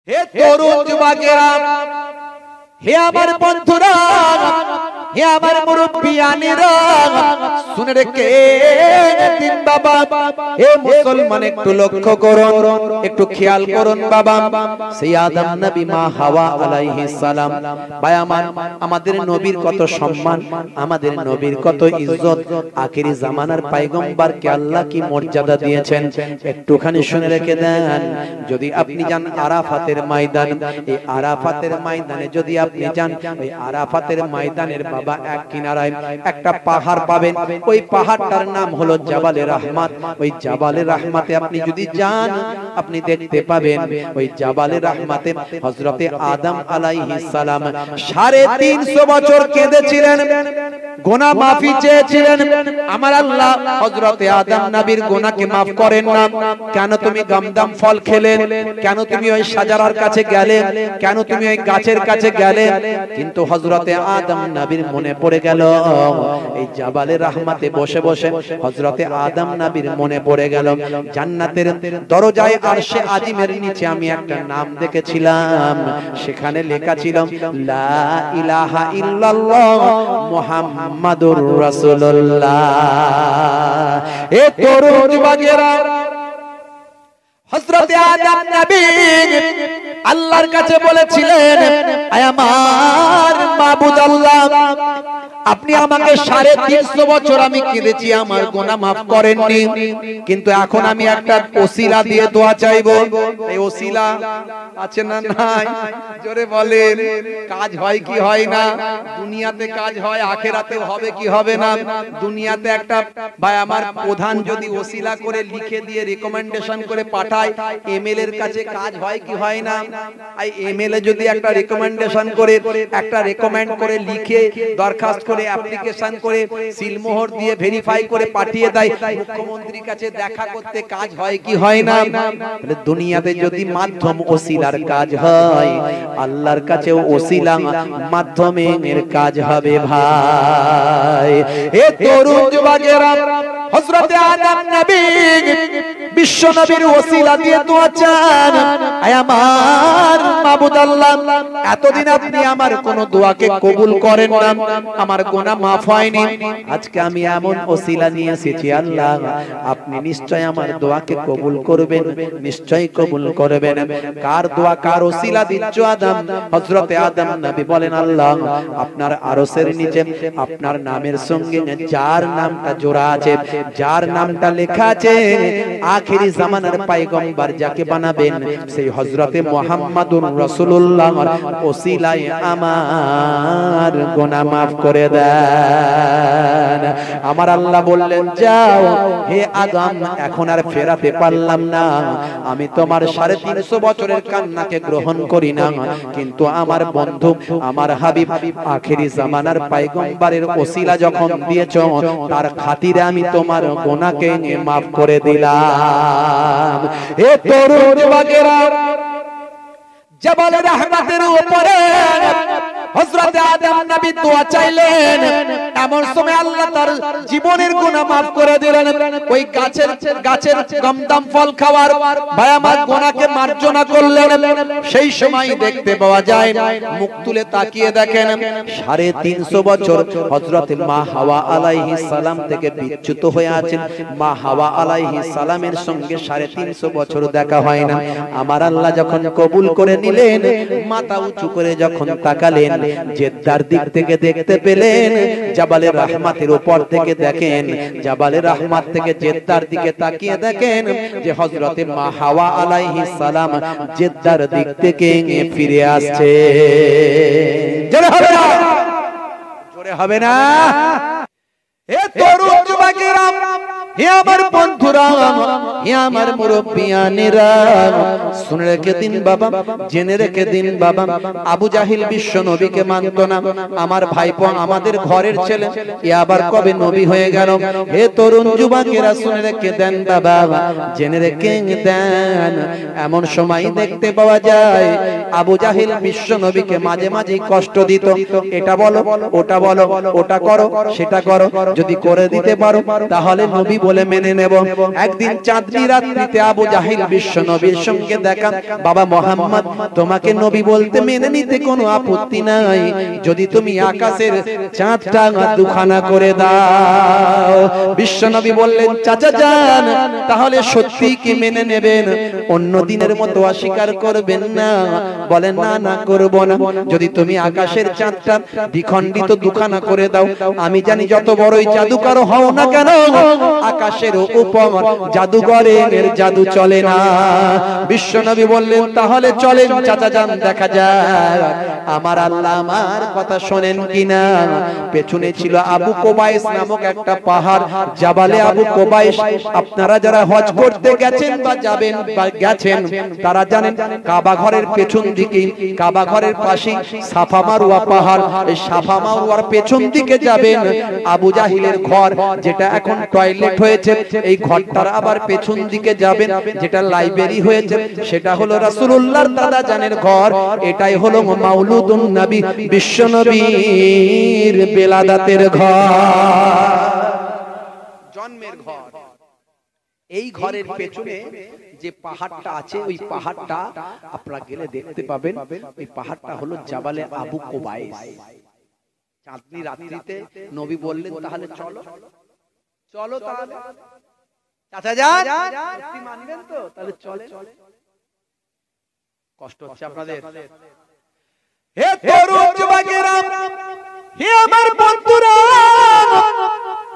হে তরুণ যুবকেরা, হে আমার বন্ধুরা, হে আমার মুরব্বিয়ানেরা, শুনে রেখে দিন বাবা। হে মুসলমান, একটু লক্ষ্য করুন, একটু খেয়াল করুন বাবা। সেই আদম নবী, মা হাওয়া আলাইহিস সালাম, ভাই আমার, আমাদের নবীর কত সম্মান, আমাদের নবীর কত ইজ্জত, আখিরি জামানার পয়গম্বরকে আল্লাহ কি মর্যাদা দিয়েছেন একটুখানি শুনে রেখে দেন। যদি আপনি যান আরাফাতের ময়দান, এই আরাফাতের ময়দানে যদি আপনি যান, ওই আরাফাতের ময়দানের বাবা এক কিনারায় একটা পাহাড় পাবেন, ওই পাহাড়টার নাম হলো জাবালে রহমত। ওই জাবালে রহমতে আপনি যদি যান, আপনি দেখতে পাবেন ওই জাবালে রহমতে হযরতে আদম আলাইহিস সালাম 350 বছর কেঁদেছিলেন, গুনাহ মাফি চেয়েছিলেন। আমার আল্লাহ হযরতে আদম নবীর গুনাহকে maaf করেন না। কেন তুমি গমদম ফল খেলে, কেন তুমি ওই শাজারার কাছে গেলে, কেন তুমি ওই গাছের কাছে গেলে? কিন্তু হযরতে আদম নবীর মনে পড়ে গেল, এই জাবালে রহমতে বসে বসে হযরতে আদম নবীর মনে পড়ে গেল জান্নাতের দরজায় আরশে আজিমের নিচে আমি একটা নাম দেখেছিলাম, সেখানে লেখা ছিল লা ইলাহা ইল্লাল্লাহ মুহাম্মাদুর রাসূলুল্লাহ। এ তরুণ যুবকেরা, হযরতে আদম নবী আল্লাহর কাছে বলেছিলেন, আয় আমার মাবুদ আল্লাহ, আপনি আমাকে 350 বছর আমি কেঁদেছি, আমার গুনাহ maaf করেননি, কিন্তু এখন আমি একটা ওসিলা দিয়ে দোয়া চাইবো। এই ওসিলা আছে না নাই? জোরে বলেন। কাজ হয় কি হয় না? দুনিয়াতে কাজ হয়, আখিরাতেও হবে কি হবে না? দুনিয়াতে একটা ভাই আমার প্রধান যদি ওসিলা করে লিখে দিয়ে রিকমেন্ডেশন করে পাঠায়, এমএলএ এর কাছে কাজ হয় কি হয় না? এই এমএলএ যদি একটা রিকমেন্ডেশন করে, একটা রেকমেন্ড করে লিখে দরখাস্ত করে, অ্যাপ্লিকেশন করে, সিলমোহর দিয়ে ভেরিফাই করে পাঠিয়ে দেয় মুখ্যমন্ত্রীর কাছে দেখা করতে, কাজ হয় কি হয় না? বলে দুনিয়াতে যদি মাধ্যম ওসিলার কাজ হয়, আল্লাহর কাছে ওসিলা মাধ্যমে এর কাজ হবে ভাই। এ তরুণ যুবকেরা, হযরতে আদম নবী বিশ্ব নবীর ওসিলা দিয়ে দোয়া চান, আয় আমার মাবুদ আল্লাহ, এতদিন আপনি আমার কোন দোয়াকে কবুল করেন না, আমার গুনাহ maaf হয়নি, আজকে আমি এমন ওসিলা নিয়ে এসেছি আল্লাহ, আপনি নিশ্চয় আমার দোয়াকে কবুল করবেন, নিশ্চয় কবুল করবেন। কার দোয়া, কার ওসিলা দিচ্ছ আদম? হযরতে আদম নবী বলেন, আল্লাহ আপনার আরশের নিচে আপনার নামের সঙ্গে যার নামটা জোড়া আছে, যার নামটা লেখা আছে, আখিরি জামানার পয়গম্বর যাকে বানাবেন, সেই হযরতে মুহাম্মাদুর রাসূলুল্লাহ ওসিলায় আমার গুনাহ maaf করে দেন। আমার আল্লাহ বললেন, যাও হে আদম, এখন আর ফেরাতে পারলাম না, আমি তোমার 350 বছরের কান্নাকে গ্রহণ করি না, কিন্তু আমার বন্ধু, আমার হাবিব, আখিরি জামানার পয়গম্বরের ওসিলা যখন দিয়েছো, তার খাতিরে আমি তোমার গুনাহকে maaf করে দিলাম। এ তরুণ যুবকেরা, জাবালে রহমতের উপরে হযরতে আদম নবী দোয়া চাইলেন, এমন সময় আল্লাহ তার জীবনের গুনাহ maaf করে দিলেন। ওই গাছের গমদম ফল খাওয়ার ভাই আমার গুনাহকে মার্জনা করলেন। সেই সময় দেখতে পাওয়া যায়, মুখ তুলে তাকিয়ে দেখেন 350 বছর হযরতে মা হাওয়া আলাইহিস সালাম থেকে বিচ্যুত হয়ে আছেন। মা হাওয়া আলাইহিস সালামের সঙ্গে 350 বছর দেখা হয় না। আমার আল্লাহ যখন কবুল করে নিলেন, মাথা উঁচু করে যখন তাকালেন, জেদ্দার দিক থেকে দেখতে পেলেন, জাবালে রহমতের উপর থেকে দেখেন, জাবালে রহমত থেকে জেদ্দার দিকে তাকিয়ে দেখেন যে হযরতে মা হাওয়া আলাইহিস সালাম জেদ্দার দিক থেকে ফিরে আসছে। জোরে হবে না? জোরে হবে না? এ তরুণ যুবকেরা, হে আমার বন্ধুরা, হে আমার মুরব্বিয়ানেরা, শুনে রেখে দিন বাবা, জেনে রেখে দিন বাবা, আবু জাহিল বিশ্ব নবীকে মানত না, আমার ভাইপো, আমাদের ঘরের ছেলে, এ আবার কবে নবী হয়ে গেল? হে তরুণ যুবকেরা, শুনে রেখে দেন বাবা, জেনে রেখে দেন। এমন সময় দেখতে পাওয়া যায়, আবু জাহিল বিশ্ব নবীকে মাঝে মাঝে কষ্ট দিত, এটা বলো, ওটা বলো, ওটা করো, সেটা করো, যদি করে দিতে পারো তাহলে নবী বলে মেনে নেব। একদিন চাঁদনি রাত্রিতে আবু জাহিল বিশ্ব নবীর সঙ্গে দেখা, বাবা মোহাম্মদ তোমাকে নবী বলতে মেনে নিতে কোনো আপত্তি নাই, যদি তুমি আকাশের চাঁদটা দুখানা করে দাও। বিশ্ব নবী বললেন চাচা যান, তাহলে সত্যি কি মেনে নেবেন? অন্য দিনের মতো অস্বীকার করবেন না? বলেন না না করব না, যদি তুমি আকাশের চাঁদটা দ্বিখণ্ডিত দুখানা করে দাও, আমি জানি যত বড়ই জাদুকর হও না কেন আকাশের উপর জাদুকরের জাদু চলে না। বিশ্বনবী বললেন তাহলে চলেন চাচা যান, দেখা যাক আমার আল্লাহ আমার কথা শোনেন কিনা। পেছনে ছিল আবু কোবাইস নামক একটা পাহাড়, জাবালে আবু কোবাইস। আপনারা যারা হজ করতে গেছেন বা যাবেন বা গেছেন তারা জানেন কাবা ঘরের পেছন দিকে, কাবা ঘরের পাশে সাফা মারওয়া পাহাড়, এই সাফা মারওয়ার পেছন দিকে যাবেন আবু জাহিলের ঘর, যেটা এখন টয়লেট হয়েছে, এই ঘরটার আবার পেছন দিকে যাবেন যেটা লাইব্রেরি হয়েছে, সেটা হলো রাসূলুল্লাহর দাদা জানের ঘর। এটাই হলো মাউলুদুন নবী, বিশ্ব নবীর বেলাদাতের ঘর, জন্মের ঘর। এই ঘরের পেছনে যে পাহাড়টা আছে, ওই পাহাড়টা আপনারা গেলে দেখতে পাবেন, ওই পাহাড়টা হলো জাবালে আবু কোবাইস। চাঁদনি রাত্রিতে নবী বললেন তাহলে চলো চলো, তাহলে চাচা যান আপনি মানবেন তো? তাহলে চলে। কষ্ট হচ্ছে আপনাদের? হে তরুণ যুবকেরা, হে আমার বন্ধুরা,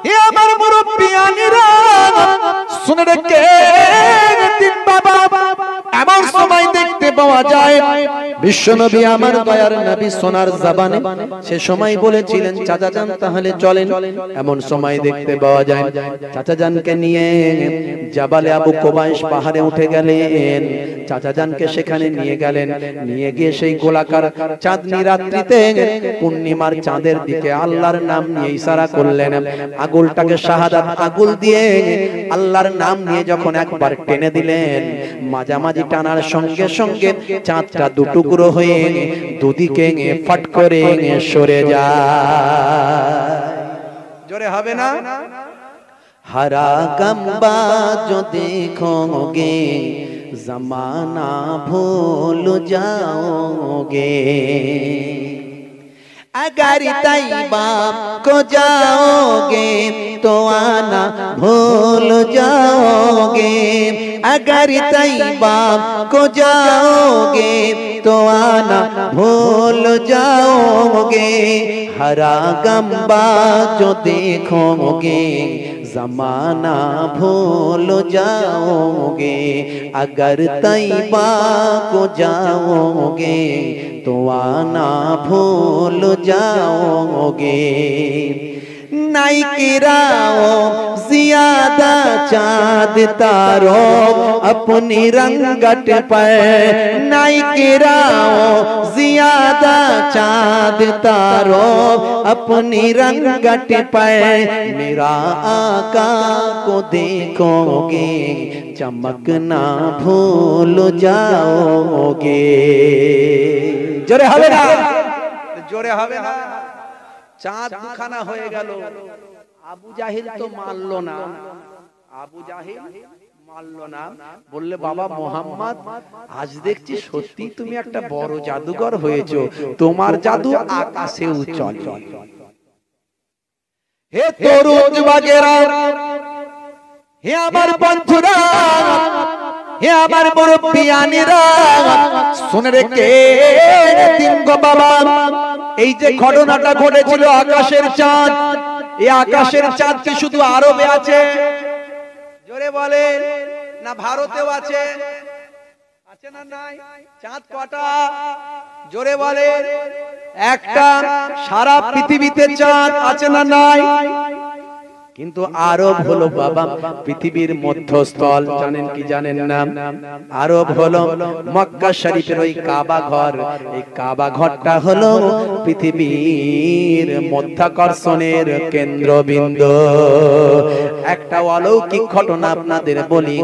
হে আমার মুরব্বিয়ানেরা, শুনে রেখে দিন বাবা, এমন সময় দেখতে পাওয়া যায় বিশ্বনবী আমার দয়ার নবী সোনার জবানে সে সময় বলেছিলেন চাচা যান তাহলে চলেন। এমন সময় দেখতে পাওয়া যায় চাচা জানকে নিয়ে জাবালে আবু কোবাইস পাহাড়ে উঠে গেলেন, চাচা জানকে সেখানে নিয়ে গেলেন, নিয়ে গিয়ে সেই গোলাকার চাঁদনি রাত্রিতে পূর্ণিমার চাঁদের দিকে আল্লাহর নাম নিয়ে ইশারা করলেন, আগুলটাকে শাহাদাত আগুল দিয়ে আল্লাহর নাম নিয়ে যখন একবার টেনে দিলেন, মাঝামাঝি টানার সঙ্গে সঙ্গে চাঁদটা দুটুকরো হয়ে দুদিকে ফাট করে সরে যায়। জোরে হবে না? हरा गम्बा जो देखोगे जमाना भूल जाओगे, अगर तैयबा को जाओगे तो आना भूल जाओगे, अगर तैयबा को जाओगे तो आना भूल जाओगे, हरा गम्बा जो देखोगे जमाना भूल जाओगे, अगर तैयबा को जाओगे तो आना भूल जाओगे। नहीं गिराओ ज्यादा चाँद तारों अपनी रंगत पर, नहीं गिराओ ज्यादा चाँद तारों अपनी रंगत पर, मेरा आका को देखोगे चमकना भूल जाओगे। जोरे হবে না? जोरे হবে না? চাঁদ দুখানা হয়ে গেল, আবু জাহিল তো মানলো না, আবু জাহিল মানলো না, বললে বাবা মোহাম্মদ আজ দেখছি সত্যি তুমি একটা বড় জাদুকর হয়েছো, তোমার জাদু আকাশেও চলে। হে তরুণ যুবকেরা, হে আমার বন্ধুরা, হে আমার মুরব্বিয়ানেরা, শুনে রেখে দিন গো বাবা, এই যে ঘটনাটা ঘটেছিল আকাশের চাঁদ, এই আকাশের চাঁদ কি শুধু আরবে আছে? জোরে বলেন না ভারতেও আছে? আছে না নাই? চাঁদ কটা? জোরে বলেন। একটা। সারা পৃথিবীতে চাঁদ আছে না নাই? কিন্তু আরব হলো বাবা পৃথিবীর মধ্যস্থল, জানেন কি জানেন না? আরব হলো মক্কা শরীফের ওই কাবা ঘর, এই কাবা ঘরটা হলো পৃথিবীর মধ্যাকর্ষণের কেন্দ্রবিন্দু। একটা অলৌকিক ঘটনা আপনাদের বলি,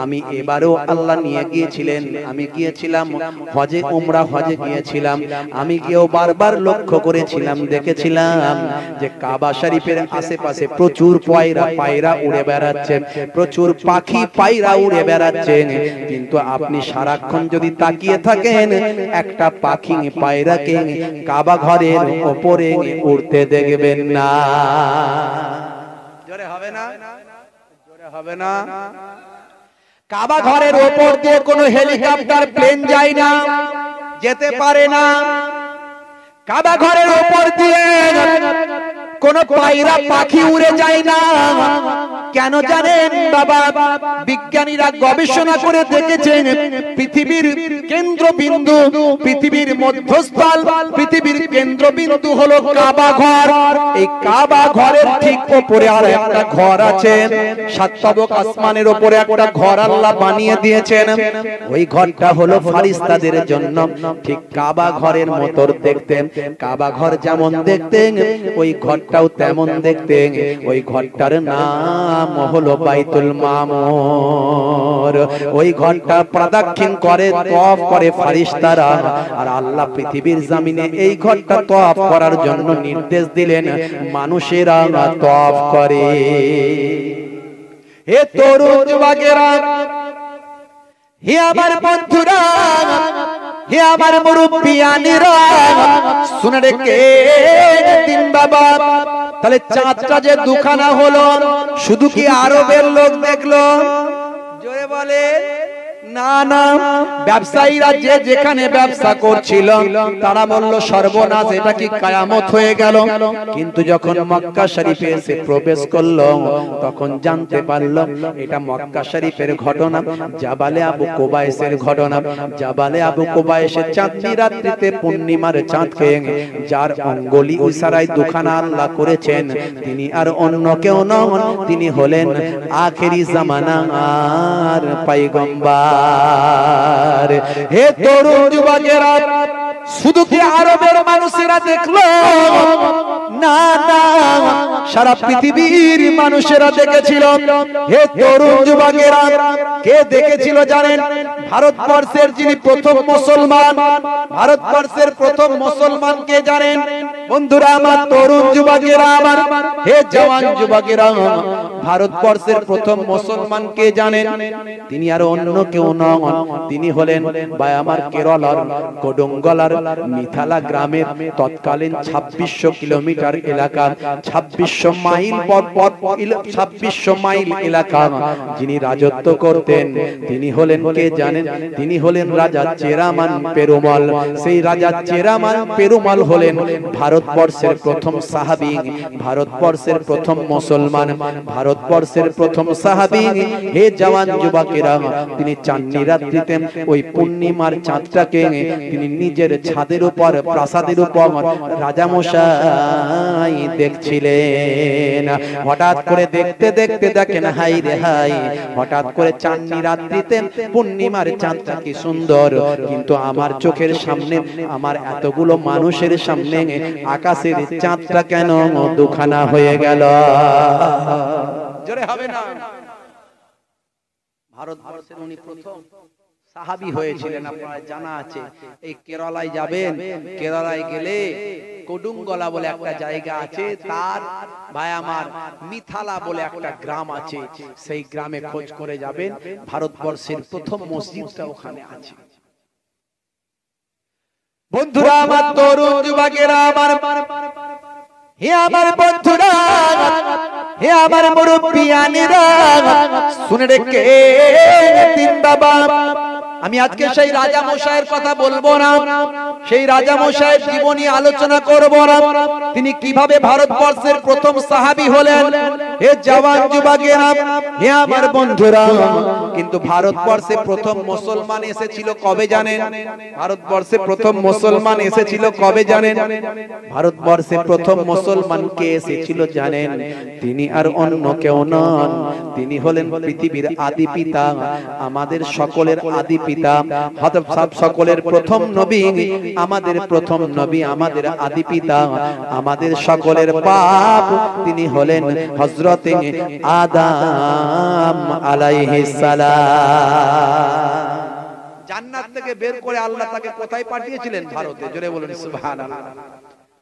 আমি এবারেও আল্লাহ নিয়ে গিয়েছিলেন, আমি গিয়েছিলাম হজে, উমরা হজে গিয়েছিলাম, আমি গিয়েও বারবার লক্ষ্য করেছিলাম, দেখেছিলাম যে কাবা শরীফের আশেপাশে প্রচুর প্রচুর পায়রা উড়ে বেড়াচ্ছে, প্রচুর পাখি পায়রা উড়ে বেড়াচ্ছে, কিন্তু আপনি সারাক্ষণ যদি তাকিয়ে থাকেন একটা পাখি পায়রাকে কাবা ঘরের উপরে উড়তে দেখবেন না। জোরে হবে না? জোরে হবে না? কাবা ঘরের উপর দিয়ে কোনো হেলিকপ্টার প্লেন যায় না, যেতে পারে না। কাবা ঘরের উপর দিয়ে কোন পায়রা পাখি উড়ে যায় না। কেন জানেন বাবা? বিজ্ঞানীরা গবেষণা করে দেখেছেন পৃথিবীর কেন্দ্রবিন্দু, পৃথিবীর মধ্যস্থল, পৃথিবীর কেন্দ্রবিন্দু হলো কাবা ঘর। এই কাবা ঘরের ঠিক উপরে আর একটা ঘর আছে, সাত তবক আসমানের উপরে একটা ঘর আল্লাহ বানিয়ে দিয়েছেন। ওই ঘরটা হলো ফেরেশতাদের জন্য। ঠিক কাবা ঘরের মতো দেখতে, কাবা ঘর যেমন দেখতে ওই ঘরটাও তেমন দেখতে। ওই ঘরটার নাম হলো বাইতুল মামুর। ওই ঘরটা প্রদক্ষিণ করে, তওয়াফ করে ফেরেশতারা। আর আল্লাহ পৃথিবীর জমিনে এই ঘরটা তওয়াফ করার জন্য নির্দেশ দিলেন, মানুষেরা তওয়াফ করে। হে তরুণ যুবকেরা, হে আমার বন্ধুরা, হে আমার মুরব্বিয়ানেরা, শুনে রেখে দিন বাবা। তাহলে চাঁদটা যে দুখানা হলো, শুধু কি আরবের লোক দেখলো? জোরে বলে না না, ব্যবসায়ীরা যে যেখানে ব্যবসা করছিল তারা বলল সর্বনাশ, এটা কি কিয়ামত হয়ে গেল। কিন্তু যখন মক্কা শরীফে এসে প্রবেশ করলো তখন জানতে পারলো এটা মক্কা শরীফের ঘটনা, জাবালে আবু কুবাইসের ঘটনা। জাবালে আবু কুবাইসের চাঁদনি রাত্রিতে পূর্ণিমার চাঁদকে যার অঙ্গুলি ইশারায় দুখানা আল্লাহ করেছেন, তিনি আর অন্য কেউ নন, তিনি হলেন আখেরি জামানার পয়গম্বর। হে তরুণ যুবকেরা, শুধু কি আরবের মানুষেরা দেখলো? না না, সারা পৃথিবীর মানুষেরা দেখেছিল। হে তরুণ যুবকেরা, কে দেখেছিল জানেন? ভারতবর্ষের যিনি প্রথম মুসলমান, ভারতবর্ষের প্রথম মুসলমান কে জানেন? বন্ধুরা আমার, তরুণ যুবকেরা আমার, হে জওয়ান যুবকেরা, ভারতবর্ষের প্রথম মুসলমান কে জানেন? তিনি আর অন্য কেউ নন, তিনি হলেন ভাই আমার কেরলার কোডঙ্গলার মিথালা গ্রামের তৎকালীন 2600 কিলোমিটার এলাকা, 2600 মাইল 2600 মাইল এলাকা যিনি রাজত্ব করতেন, তিনি হলেন কে জানেন? তিনি হলেন রাজা চেরামান পেরুমাল। সেই রাজা চেরামান পেরুমাল হলেন ভারতবর্ষের প্রথম সাহাবী, ভারতবর্ষের প্রথম মুসলমান, ভারতবর্ষের প্রথম সাহাবী। হে জওয়ান যুবকেরা, তিনি চাঁদনি রাত্রিতে ওই পূর্ণিমার চাঁদটাকে তিনি নিজের ছাদের উপর, প্রাসাদের উপর রাজামশাই দেখছিলেন। হঠাৎ করে দেখতে দেখতে দেখেন, হাই রে হাই, হঠাৎ করে চাঁদনি রাত্রিতে পূর্ণিমার চাঁদটা কি সুন্দর, কিন্তু আমার চোখের সামনে, আমার এতগুলো মানুষের সামনে আকাশের চাঁদটা কেন দুখানা হয়ে গেল? জোরে হবে না? ভারতবর্ষের উনি প্রথম সাহাবী হয়েছিলেন, আপনারা জানা আছে। এই কেরালায় যাবেন, কেরালায় গেলে কোডুঙ্গলা বলে একটা জায়গা আছে, তার ভাই আমার মিথালা বলে একটা গ্রাম আছে, সেই গ্রামে খোঁজ করে যাবেন, ভারতবর্ষের প্রথম মসজিদটা ওখানে আছে। বন্ধুরা আমার, তরুণ যুবকেরা আমার, হে আমার বন্ধুরা, হে আমার মুরব্বিয়ানেরা, শুনে রেখে দিন বাবা। আমি আজকে সেই রাজা মশাইয়ের কথা বলবো না, সেই রাজা মশাইয়ের জীবনী আলোচনা করব না, তিনি কিভাবে ভারতবর্ষের প্রথম সাহাবী হলেন। হে জওয়ান যুবকেরা, হে আমার বন্ধুরা, কিন্তু ভারতবর্ষে প্রথম মুসলমান এসেছিল কবে জানেন? ভারতবর্ষে প্রথম মুসলমান এসেছিল কবে জানেন? ভারতবর্ষে প্রথম মুসলমান কে এসেছিল জানেন? তিনি আর অন্য কেউ নন, তিনি হলেন পৃথিবীর আদি পিতা, আমাদের সকলের আদি পিতা, সকলের প্রথম নবী, আমাদের প্রথম নবী, আমাদের আদি পিতা, আমাদের সকলের বাপ, তিনি হলেন হযরতে আদম আলাইহিস সালাম। জান্নাত থেকে বের করে আল্লাহ তাকে কোথায় পাঠিয়েছিলেন? ভারতে। জোরে বলুন সুবহানাল্লাহ।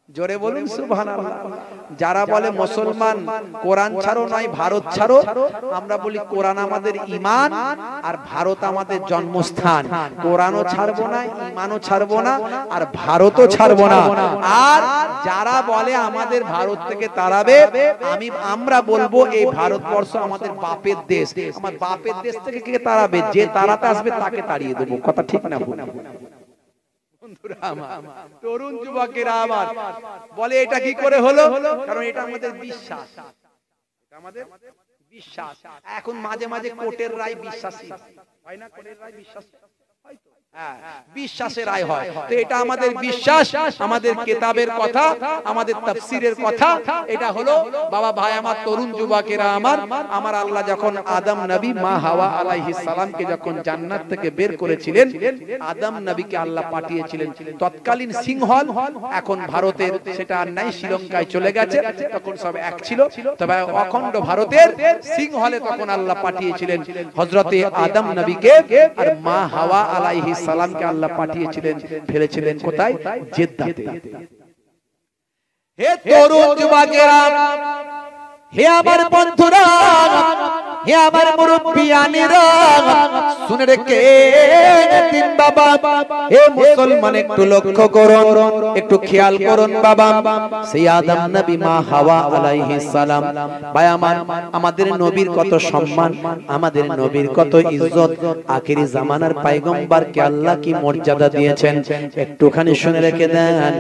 জোরে বলুন সুবহানাল্লাহ। যারা বলে মুসলমান কোরআন ছাড়ো নয় ভারত ছাড়ো, আমরা বলি কোরআন আমাদের ঈমান আর ভারত আমাদের জন্মস্থান। কোরআনও ছাড়বো না, ঈমানও ছাড়বো না, আর ভারতও ছাড়বো না। আর যারা বলে আমাদের ভারত থেকে তাড়াবে, আমরা বলবো এই ভারতবর্ষ আমাদের বাপের দেশ, আমার বাপের দেশ থেকে কে তাড়াবে? যে তাড়াতে আসবে তাকে তাড়িয়ে দেবো। কথা ঠিক না ভুল? তরুণ যুবকেরা আবার বলে এটা কি করে হলো? কারণ এটা আমাদের বিশ্বাস, আমাদের বিশ্বাস। এখন মাঝে মাঝে কোর্টের রায় বিশ্বাসী হয় না? কোর্টের রায় বিশ্বাস হয় তো, বিশ্বাসের রায় হয়। তো এটা আমাদের বিশ্বাস, আমাদের কিতাবের কথা, আমাদের তাফসীরের কথা। এটা হলো বাবা ভাই আমার, তরুণ যুবকেরা আমার আল্লাহ যখন আদম নবী মা হাওয়া আলাইহিস সালামকে যখন জান্নাত থেকে বের করেছিলেন, আদম নবীকে আল্লাহ পাঠিয়েছিলেন তৎকালীন সিংহল, এখন ভারতের সেটা আর নাই, শ্রীলঙ্কায় চলে গেছে। তখন সব এক ছিল, তবে অখণ্ড ভারতের সিংহলে তখন আল্লাহ পাঠিয়েছিলেন হযরতে আদম নবীকে, আর মা হাওয়া আলাইহিস সালামকে আল্লাহ পাঠিয়েছিলেন, ফেলেছিলেন কোথায়? জেদ্দাতে। হে তরুণ যুবকেরা, হে আমার বন্ধুরা, হে আমার মুরব্বিয়ানেরা, শুনে রেখে দিন বাবা। হে মুসলমান, একটু লক্ষ্য করুন, একটু খেয়াল করুন বাবা। সেই আদম নবী মা হাওয়া আলাইহিস সালাম, ভাই আমার, আমাদের নবীর কত সম্মান, আমাদের নবীর কত ইজ্জত, আখিরি জামানার পয়গম্বরকে আল্লাহ কি মর্যাদা দিয়েছেন, একটুখানি শুনে রেখে দেন।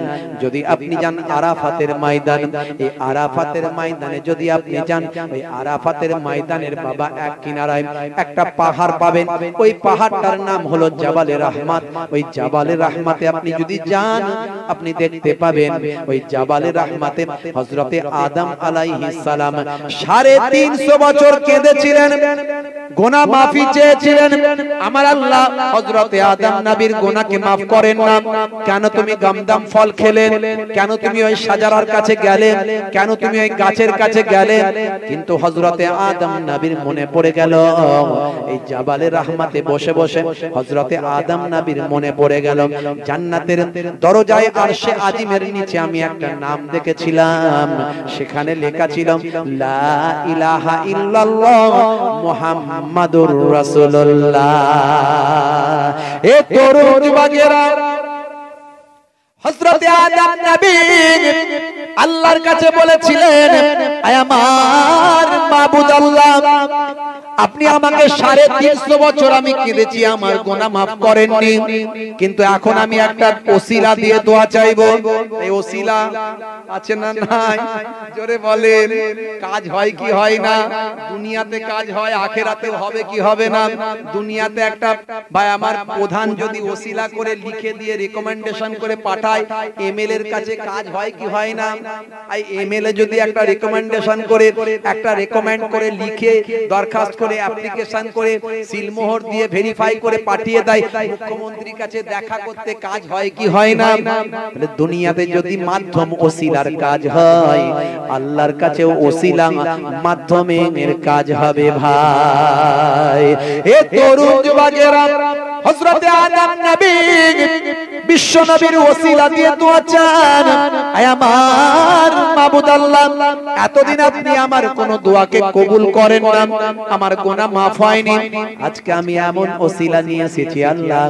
যদি আপনি যান আরাফাতের ময়দান, এই আরাফাতের ময়দানে যদি আপনি যান, ওই আরাফাতের ময়দানের বাবা এক কিনারায় একটা পাহাড় পাবেন, ওই পাহাড়টার নাম হলো জাবালে রহমত। ওই জাবালে রহমতে আপনি যদি যান, আপনি দেখতে পাবেন ওই জাবালে রহমতে হযরতে আদম আলাইহিস সালাম 350 বছর কেঁদেছিলেন, গুনাহ মাফি চেয়েছিলেন। আমার আল্লাহ হযরতে আদম নবীর গুনাহকে maaf করেন না। কেন তুমি গামদাম ফল খেলেন? কেন তুমি ওই শাজারার কাছে গেলে? কেন তুমি ওই গাছের কাছে গেলে? কিন্তু হযরতে আদম নবীর মনে পড়ে গেল, এই জাবালে রহমতে বসে বসে হযরতে আদম নবীর মনে পড়ে গেল, জান্নাতের দরজায় আরশে আজিমের নিচে আমি একটা নাম দেখেছিলাম, সেখানে লেখা ছিল লা ইলাহা ইল্লাল্লাহ মুহাম্মাদুর রাসূলুল্লাহ। এ তরুণ যুবকেরা, হযরতে আদম নবী আল্লাহর কাছে বলেছিলেন, আয় আমার মাবুদ আল্লাহ, আপনি আমাকে 350 বছর আমি কেঁদেছি, আমার গুনাহ maaf করেননি, কিন্তু এখন আমি একটা ওসিলা দিয়ে দোয়া চাইবো। এই ওসিলা আছে না নাই? জোরে বলেন। কাজ হয় কি হয় না? দুনিয়াতে কাজ হয়, আখিরাতে হবে কি হবে না? দুনিয়াতে একটা ভাই আমার প্রধান যদি ওসিলা করে লিখে দিয়ে রিকমেন্ডেশন করে পাঠায়, এমএল এর কাছে কাজ হয় কি হয় না? এই এমএল এ যদি একটা রিকমেন্ডেশন করে, একটা রেকমেন্ড করে লিখে দরখাস্ত করে, অ্যাপ্লিকেশন করে, সিলমোহর দিয়ে ভেরিফাই করে পাঠিয়ে দেয় মুখ্যমন্ত্রীর কাছে দেখা করতে, কাজ হয় কি হয় না? বলে দুনিয়াতে যদি মাধ্যম ওসিলার কাজ হয়, আল্লাহর কাছে ওসিলা মাধ্যমে এর কাজ হবে ভাই। এ তরুণ যুবকেরা, হযরতে আদম নবী বিশ্ব নবীর ওসিলা দিয়ে দোয়া চান, আয় আমার মাবুদ আল্লাহ, এতদিন আপনি আমার কোন দোয়াকে কবুল করেন না, আমার গুনাহ maaf হয়নি, আজকে আমি এমন ওসিলা নিয়ে এসেছি আল্লাহ,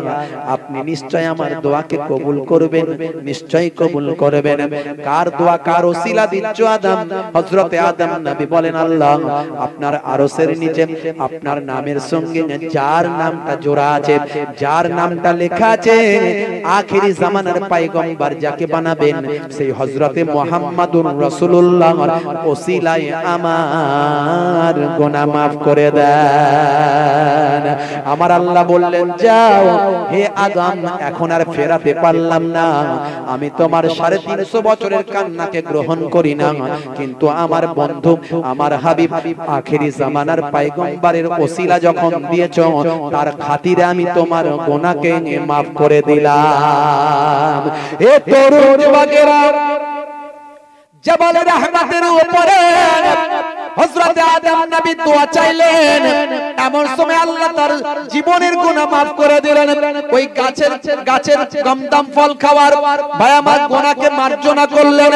আপনি নিশ্চয় আমার দোয়াকে কবুল করবেন, নিশ্চয়ই কবুল করবেন। কার দোয়া, কার ওসিলা দিচ্ছ আদম? হযরতে আদম নবী বলেন, আল্লাহ আপনার আরশের নিচে আপনার নামের সঙ্গে যার নামটা জোড়া আছে, যার নামটা লেখা আছে, আখিরি জামানার পয়গম্বর যাকে বানাবেন, সেই হযরতে মুহাম্মাদুর রাসূলুল্লাহ ওসিলায় আমার গুনাহ maaf করে দেন। আমার আল্লাহ বললেন, যাও হে আদম, এখন আর ফেরাতে পারলাম না, আমি তোমার 350 বছরের কান্নাকে গ্রহণ করি না, কিন্তু আমার বন্ধু, আমার হাবিব, আখিরি জামানার পয়গম্বরের ওসিলা যখন দিয়েছো, তার খাতিরে আমি তোমার গুনাহকে maaf করে দিলাম। এ তরুণ যুবকেরা, জাবালে রহমতের উপরে হযরত আদম নবী দোয়া চাইলেন, এমন সময় আল্লাহ তার জীবনের গুনাহ maaf করে দিলেন। ওই গাছের গমদাম ফল খাওয়ার ভাই আমার গুনাহকে মার্জনা করলেন।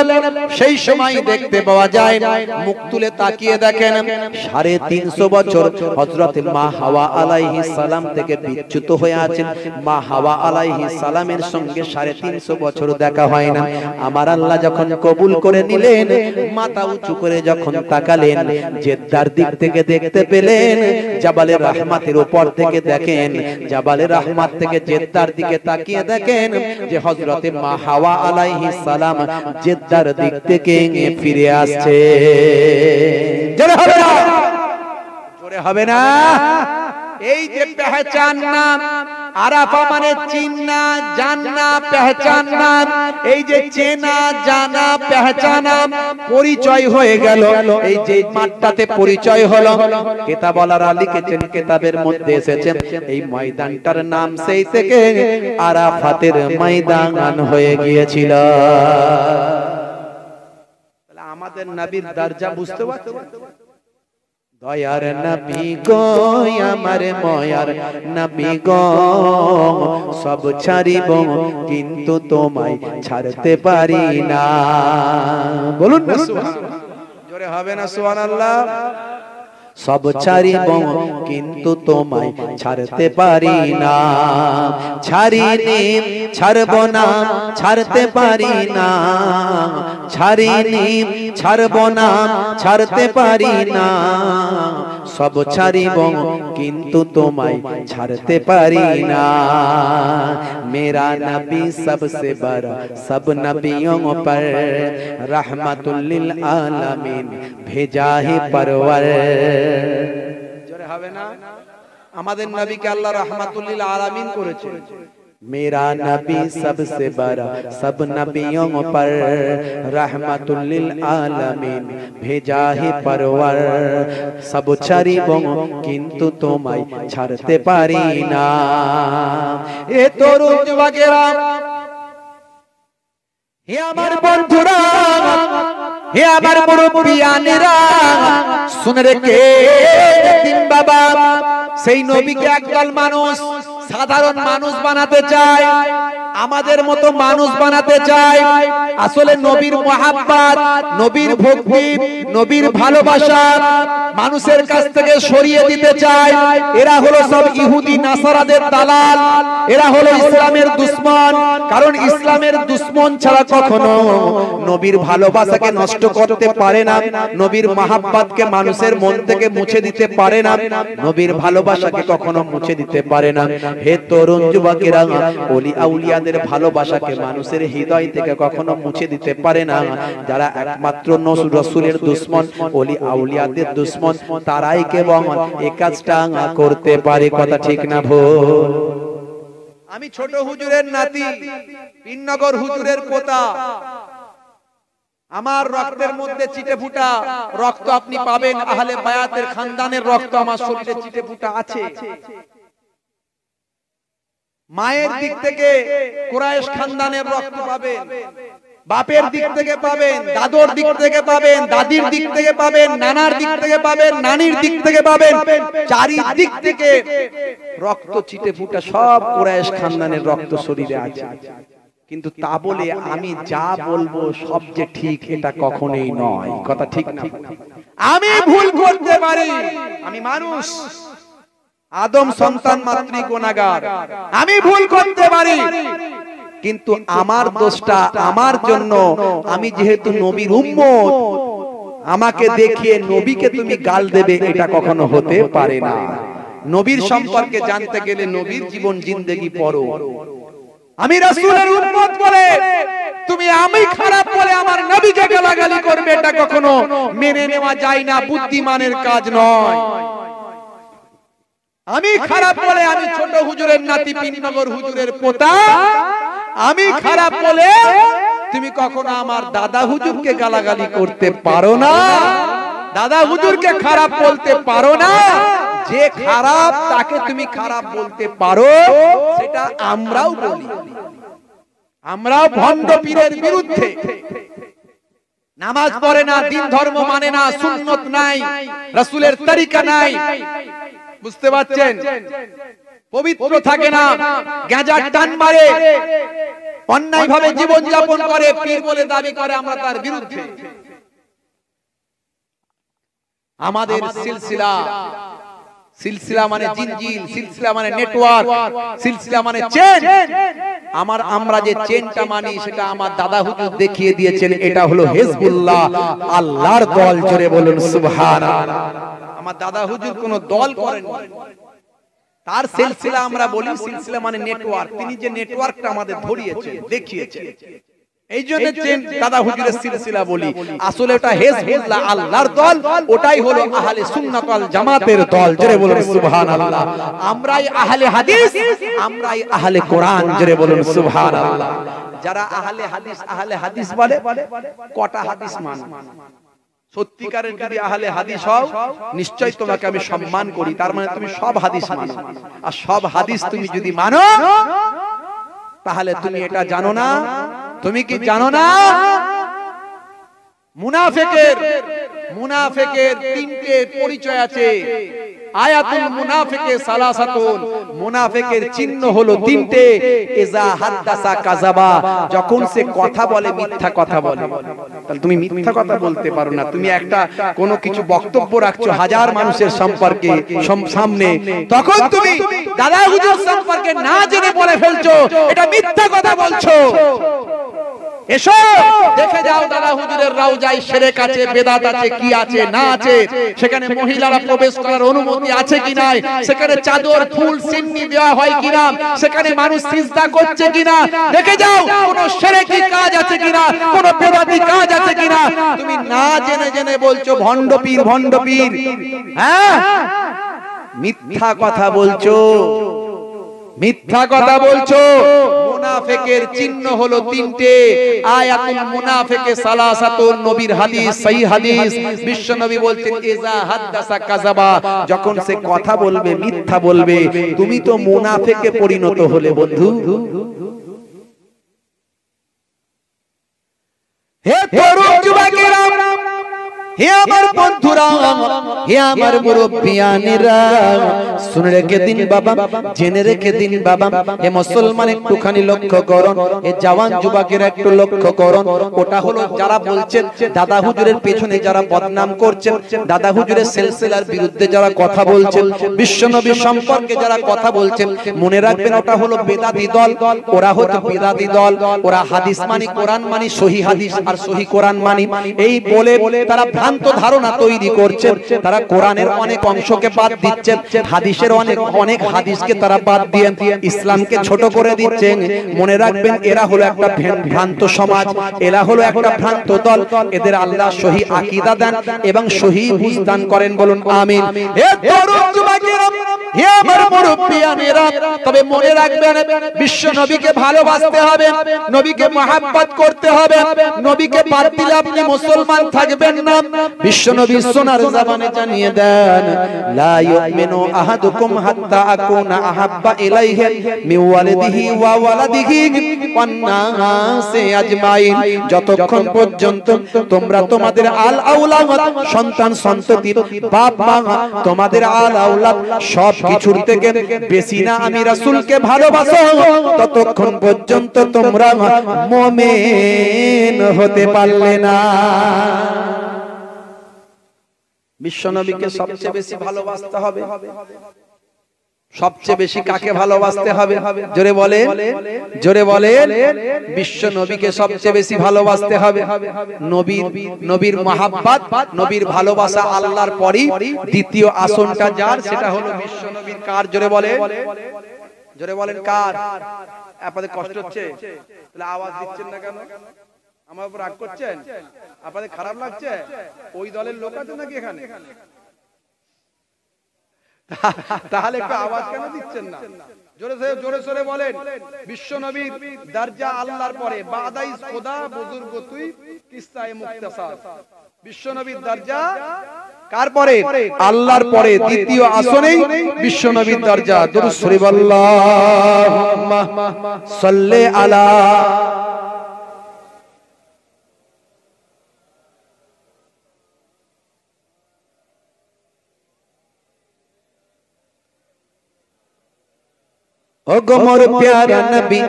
সেই সময় দেখতে পাওয়া যায়, মুখ তুলে তাকিয়ে দেখেন 350 বছর হযরত মা হাওয়া আলাইহিস সালাম থেকে বিচ্যুত হয়ে আছেন। মা হাওয়া আলাইহিস সালামের সঙ্গে 350 বছর দেখা হয় না। আমার আল্লাহ যখন কবুল করে নিলেন, মাথা উঁচু করে যখন তাকালেন, জেদ্দার দিক থেকে দেখতে পেলেন, জাবালে রহমাতের উপর থেকে দেখেন, জাবালে রহমাত থেকে জেদ্দার দিকে তাকিয়ে দেখেন যে হযরত মা হাওয়া আলাইহিস সালাম জেদ্দার দিক থেকে ফিরে আসছে। জোরে হবে না, জোরে হবে না। এই যে পেহচাননা, আরাফা মানে চিন্না, জাননা, পেহচাননা, এই যে চেনা জানা পেহচানা পরিচয় হয়ে গেল। এই যে মাঠটাতে পরিচয় হলো, কিতাবওয়ালারা লিখেছেন, কিতাবের মধ্যে এসেছে এই ময়দানটার নাম সেই থেকে আরাফাতের ময়দান হয়ে গিয়েছিল। তাহলে আমাদের নবীর দরজা বুঝতে পারছেন? দয়ার নবী গো আমার ময়ার নবী গো, সব ছাড়িব কিন্তু তোমায় ছাড়তে পারি না। বলুন না সুবহানাল্লাহ, জোরে হবে না সুবহানাল্লাহ। সব ছাড়িব কিন্তু তোমায় ছাড়তে পারি না, ছাড়িনি ছাড়ব না ছাড়তে পারি না, ছাড়িনি ছাড়ব না ছাড়তে পারি না, সব ছাড়িব কিন্তু তোমায় ছাড়তে পারি না। मेरा नबी सबसे बड़ा सब नबियों पर रहमतुल लिल आलमीन भेजा है परवर। জোরে হবে না? আমাদের নবীকে আল্লাহ রাহমাতুল লিল আলামিন করেছে। मेरा नबी सबसे बड़ा सब नबियों पर रहमतुल लिल आलमीन भेजा है परवर। सब ছাড়িব কিন্তু তোমায় ছাড়তে পারি না। এ তরুণ যুবকেরা, হে আমার বন্ধুরা, হে আমার মুরব্বিয়ানেরা, শুনে রেখে দিন বাবা, সেই নবীকে একদল মানুষ সাধারণ মানুষ বানাতে চায়, আমাদের মতো মানুষ বানাতে চায়। আসলে নবীর মুহাব্বত, নবীর ভক্তি, নবীর ভালোবাসা মানুষের কাছ থেকে সরিয়ে দিতে চায়। এরা হলো সব ইহুদি নাসারাদের দালাল, এরা হলো ইসলামের দুশমন। কারণ ইসলামের দুশমন ছাড়া কখনো নবীর ভালোবাসাকে নষ্ট করতে পারে না, নবীর মুহাব্বতকে মানুষের মন থেকে মুছে দিতে পারে না, নবীর ভালোবাসাকে কখনো মুছে দিতে পারে না। হে তরুণ যুবকেরা, ওলি আউলিয়াদের ভালোবাসাকে মানুষের হৃদয় থেকে কখনো মুছে দিতে পারে না। যারা একমাত্র রাসূলের দুশমন, ওলি আউলিয়াদের দুশমন, তারাই কেবল এই কাজটা করতে পারে। কথা ঠিক না ভুল? আমি ছোট হুজুরের নাতি, পিননগর হুজুরের পোতা, আমার রক্তের মধ্যে চিটে ফুটা রক্ত আপনি পাবেন। আহলে বায়াতের খানদানের রক্ত আমার শরীরে চিটে ফুটা আছে। মায়ের দিক থেকে কুরাইশ খানদানের রক্ত পাবেন, বাপের দিক থেকে পাবেন, দাদুর দিক থেকে পাবেন, দাদির দিক থেকে পাবেন, নানার দিক থেকে পাবেন, নানির দিক থেকে পাবেন, চারিদিক থেকে রক্ত চিটে ফুটা সব কুরাইশ খানদানের রক্ত শরীরে আছে। কিন্তু তা বলে আমি যা বলবো সব যে ঠিক, এটা কখনোই নয়। কথা ঠিক না? আমি ভুল করতে পারি, আমি মানুষ, আদম সন্তান মাত্রই গুনাহগার, আমি ভুল করতে পারি। কিন্তু আমার দোষটা আমার জন্য, আমি যেহেতু নবীর উম্মত, আমাকে দেখিয়ে নবীকে তুমি গাল দেবে, এটা কখনো হতে পারে না। নবীর সম্পর্কে জানতে গেলে নবীর জীবন জিন্দেগি পড়ো। আমি রাসূলের উম্মত বলে তুমি আমি খারাপ বলে আমার নবীকে গালাগালি করবে, এটা কখনো মেনে নেওয়া যায় না, বুদ্ধিমানের কাজ নয়। আমি খারাপ বলে, আমি ছোট হুজুরের নাতি, পিননগর হুজুরের পোতা, আমি খারাপ বলে তুমি কখনো আমার দাদা হুজুরকে গালাগালি করতে পারো না, দাদা হুজুরকে খারাপ বলতে পারো না। যে খারাপ তাকে তুমি খারাপ বলতে পারো, সেটা আমরাও বলি। আমরাও ভণ্ড পীরের বিরুদ্ধে, নামাজ পড়ে না, দিন ধর্ম মানে না, সুন্নত নাই, রাসূলের তরিকা নাই, বুঝতে পারছেন? পবিত্র থাকে না, গাঁজার টান মারে, অন্যায় ভাবে জীবন যাপন করে, পীর বলে দাবি করে, আমরা তার বিরুদ্ধে। আমাদের সিলসিলা মানে জিনজিল, সিলসিলা মানে নেটওয়ার্ক, সিলসিলা মানে চেন। আমরা যে চেনটা মানি সেটা আমার দাদা হুজুর দেখিয়ে দিয়েছেন, এটা হলো হিজবুল্লাহ, আল্লাহর দল। জোরে বলুন সুবহানাল্লাহ। আমার দাদা হুজুর কোন দল করেন, তার সিলসিলা আমরা বলি। সিলসিলা মানে নেটওয়ার্ক, তিনি যে নেটওয়ার্কটা আমাদের ধরিয়েছেন, দেখিয়েছেন, এই জন্য দাদা হুজুরের সিলসিলা বলি। আসলে ওটা হিজবুল্লাহ, আল্লাহর দল, ওটাই হলো আহলে সুন্নাত ওয়াল জামাতের দল। জোরে বলুন সুবহানাল্লাহ। আমরাই আহলে হাদিস, আমরাই আহলে কোরআন। জোরে বলুন সুবহানাল্লাহ। যারা আহলে হাদিস বলে, কটা হাদিস মানে? সত্যিকারের যদি আহলে হাদিস হও, নিশ্চয় তোমাকে আমি সম্মান করি, তার মানে তুমি সব হাদিস মানো। আর সব হাদিস তুমি যদি মানো, তাহলে তুমি এটা জানো না, তুমি কি জানো না মুনাফিকের তিনটে পরিচয় আছে। আয়াতুল মুনাফিকে সালাসাতুন, মুনাফিকের চিহ্ন হলো তিনটে। ইজা হাদাসা কাযাবা, যখন সে কথা বলে মিথ্যা কথা বলে। তাহলে তুমি মিথ্যা কথা বলতে পারো না, তুমি একটা কোনো কিছু বক্তব্য রাখছো হাজার মানুষের সম্পর্কে সামনে, তখন তুমি দাদা হুজুর সম্পর্কে না জেনে বলে ফেলছো, এটা মিথ্যা কথা বলছো। এসো দেখে যাও দাদা হুজুরের রওজায় শিরক আছে, বেদাত আছে, কি আছে না আছে, সেখানে মহিলারা প্রবেশ করার অনুমতি আছে কি নাই, সেখানে চাদর ফুল সিন্নি দেওয়া হয় কিনা, সেখানে মানুষ সিজদা করছে কিনা, দেখে যাও কোন শিরকি কাজ আছে কিনা, কোন বেদাতি কাজ আছে কিনা। তুমি না জেনে জেনে বলছো ভণ্ড পীর, হ্যাঁ, মিথ্যা কথা বলছো, মিথ্যা কথা বলছো। মুনাফিকের চিহ্ন হলো তিনটে। আয়াতুল মুনাফিকে সালাসাতুন, নবীর হাদিস, সহিহ হাদিস। বিশ্ব নবী বলছেন ইজা হাদাসা কাযাবা, যখন সে কথা বলবে মিথ্যা বলবে। তুমি তো মুনাফিকে পরিণত হলে বন্ধু। হে তরুণ যুবকেরা, হে আমার বন্ধুরা, হে আমার মুরব্বিয়ানেরা, শুনে রেখে দিন বাবা, জেনে রেখে দিন বাবা। হে মুসলমান একটুখানি লক্ষ্য করুন, হে জওয়ান যুবকেরা একটু লক্ষ্য করুন। ওটা হলো যারা বলছেন দাদা হুজুরের পেছনে যারা বদনাম করছেন, দাদা হুজুরের সিলসিলার বিরুদ্ধে যারা কথা বলছেন, বিশ্বনবী সম্পর্কে যারা কথা বলছেন, মনে রাখবেন ওটা হলো বেদাতি দল। ওরা হচ্ছে বেদাতি দল, ওরা হাদিস মানি, কোরআন মানি, সহিহ হাদিস আর সহিহ কোরআন মানি, এই বলে তারা ভ্রান্ত ধারণা তৈরি করছেন। তারা কোরআনের অনেক অংশকে বাদ দিচ্ছেন, হাদিসের অনেক হাদিসকে তারা বাদ দিয়ে ইসলামকে ছোট করে দিচ্ছেন। মনে রাখবেন এরা হলো একটা ভ্রান্ত সমাজ, এরা হলো একটা ভ্রান্ত দল। এদের আল্লাহ সহি আকীদা দেন এবং সহি বুঝ দান করেন, বলুন আমিন। হে তরুণ যুবকেরা, হে আমার মুরব্বিয়ানেরা, তবে মনে রাখবেন বিশ্ব নবীকে ভালোবাসতে হবে, নবীকে মহব্বত করতে হবে। নবীকে বাদ দিলে আপনি মুসলমান থাকবেন না। বিশ্ব নবী সোনার জবানে জানিয়ে দেন, লা ইউমিনু আহাদুকুম হাত্তা আকুনা আহাব্বা ইলাইহি মিন ওয়ালিদিহি ওয়া ওয়ালাদিহি ওয়ান নাসি আজমাইন। যতক্ষণ পর্যন্ত তোমরা তোমাদের আল আওলাদ, সন্তান সন্ততি, বাপ মা, তোমাদের আল আওলাদ সব কিছুর থেকে বেশি না আমি রাসূলকে ভালোবাসো, ততক্ষণ পর্যন্ত তোমরা মুমিন হতে পারলে না। বিশ্বনবীকে সবচেয়ে বেশি ভালোবাসতে হবে। সবচেয়ে বেশি কাকে ভালোবাসতে হবে? জোরে বলে, জোরে বলে। বিশ্বনবীকে সবচেয়ে বেশি ভালোবাসতে হবে। নবীর মহব্বত, নবীর ভালোবাসা আল্লাহর পরই দ্বিতীয় আসনটা যার, সেটা হলো বিশ্বনবীর। কার? জোরে বলে, জোরে বলেন কার? আপনাদের কষ্ট হচ্ছে? তাহলে আওয়াজ দিচ্ছেন না কেন? আমার উপর রাগ করছেন? আপনাদের খারাপ লাগছে? ওই দলের লোক আছে নাকি এখানে? তাহলে একটু আওয়াজ কেন দিচ্ছেন না? জোরে জোরে সরে বলেন, বিশ্ব নবীর দরজা আল্লাহর পরে, বাদাই খোদা বুজুর্গ তুই কিস্সায়ে মুক্তাসার। বিশ্ব নবীর দরজা কার পরে? আল্লাহর পরে, দ্বিতীয় আসনেই বিশ্ব নবীর দরজা। দুরূদ শরীফ, আল্লাহুম্মা সাল্লি আলা ওগো মোর প্যারা নবী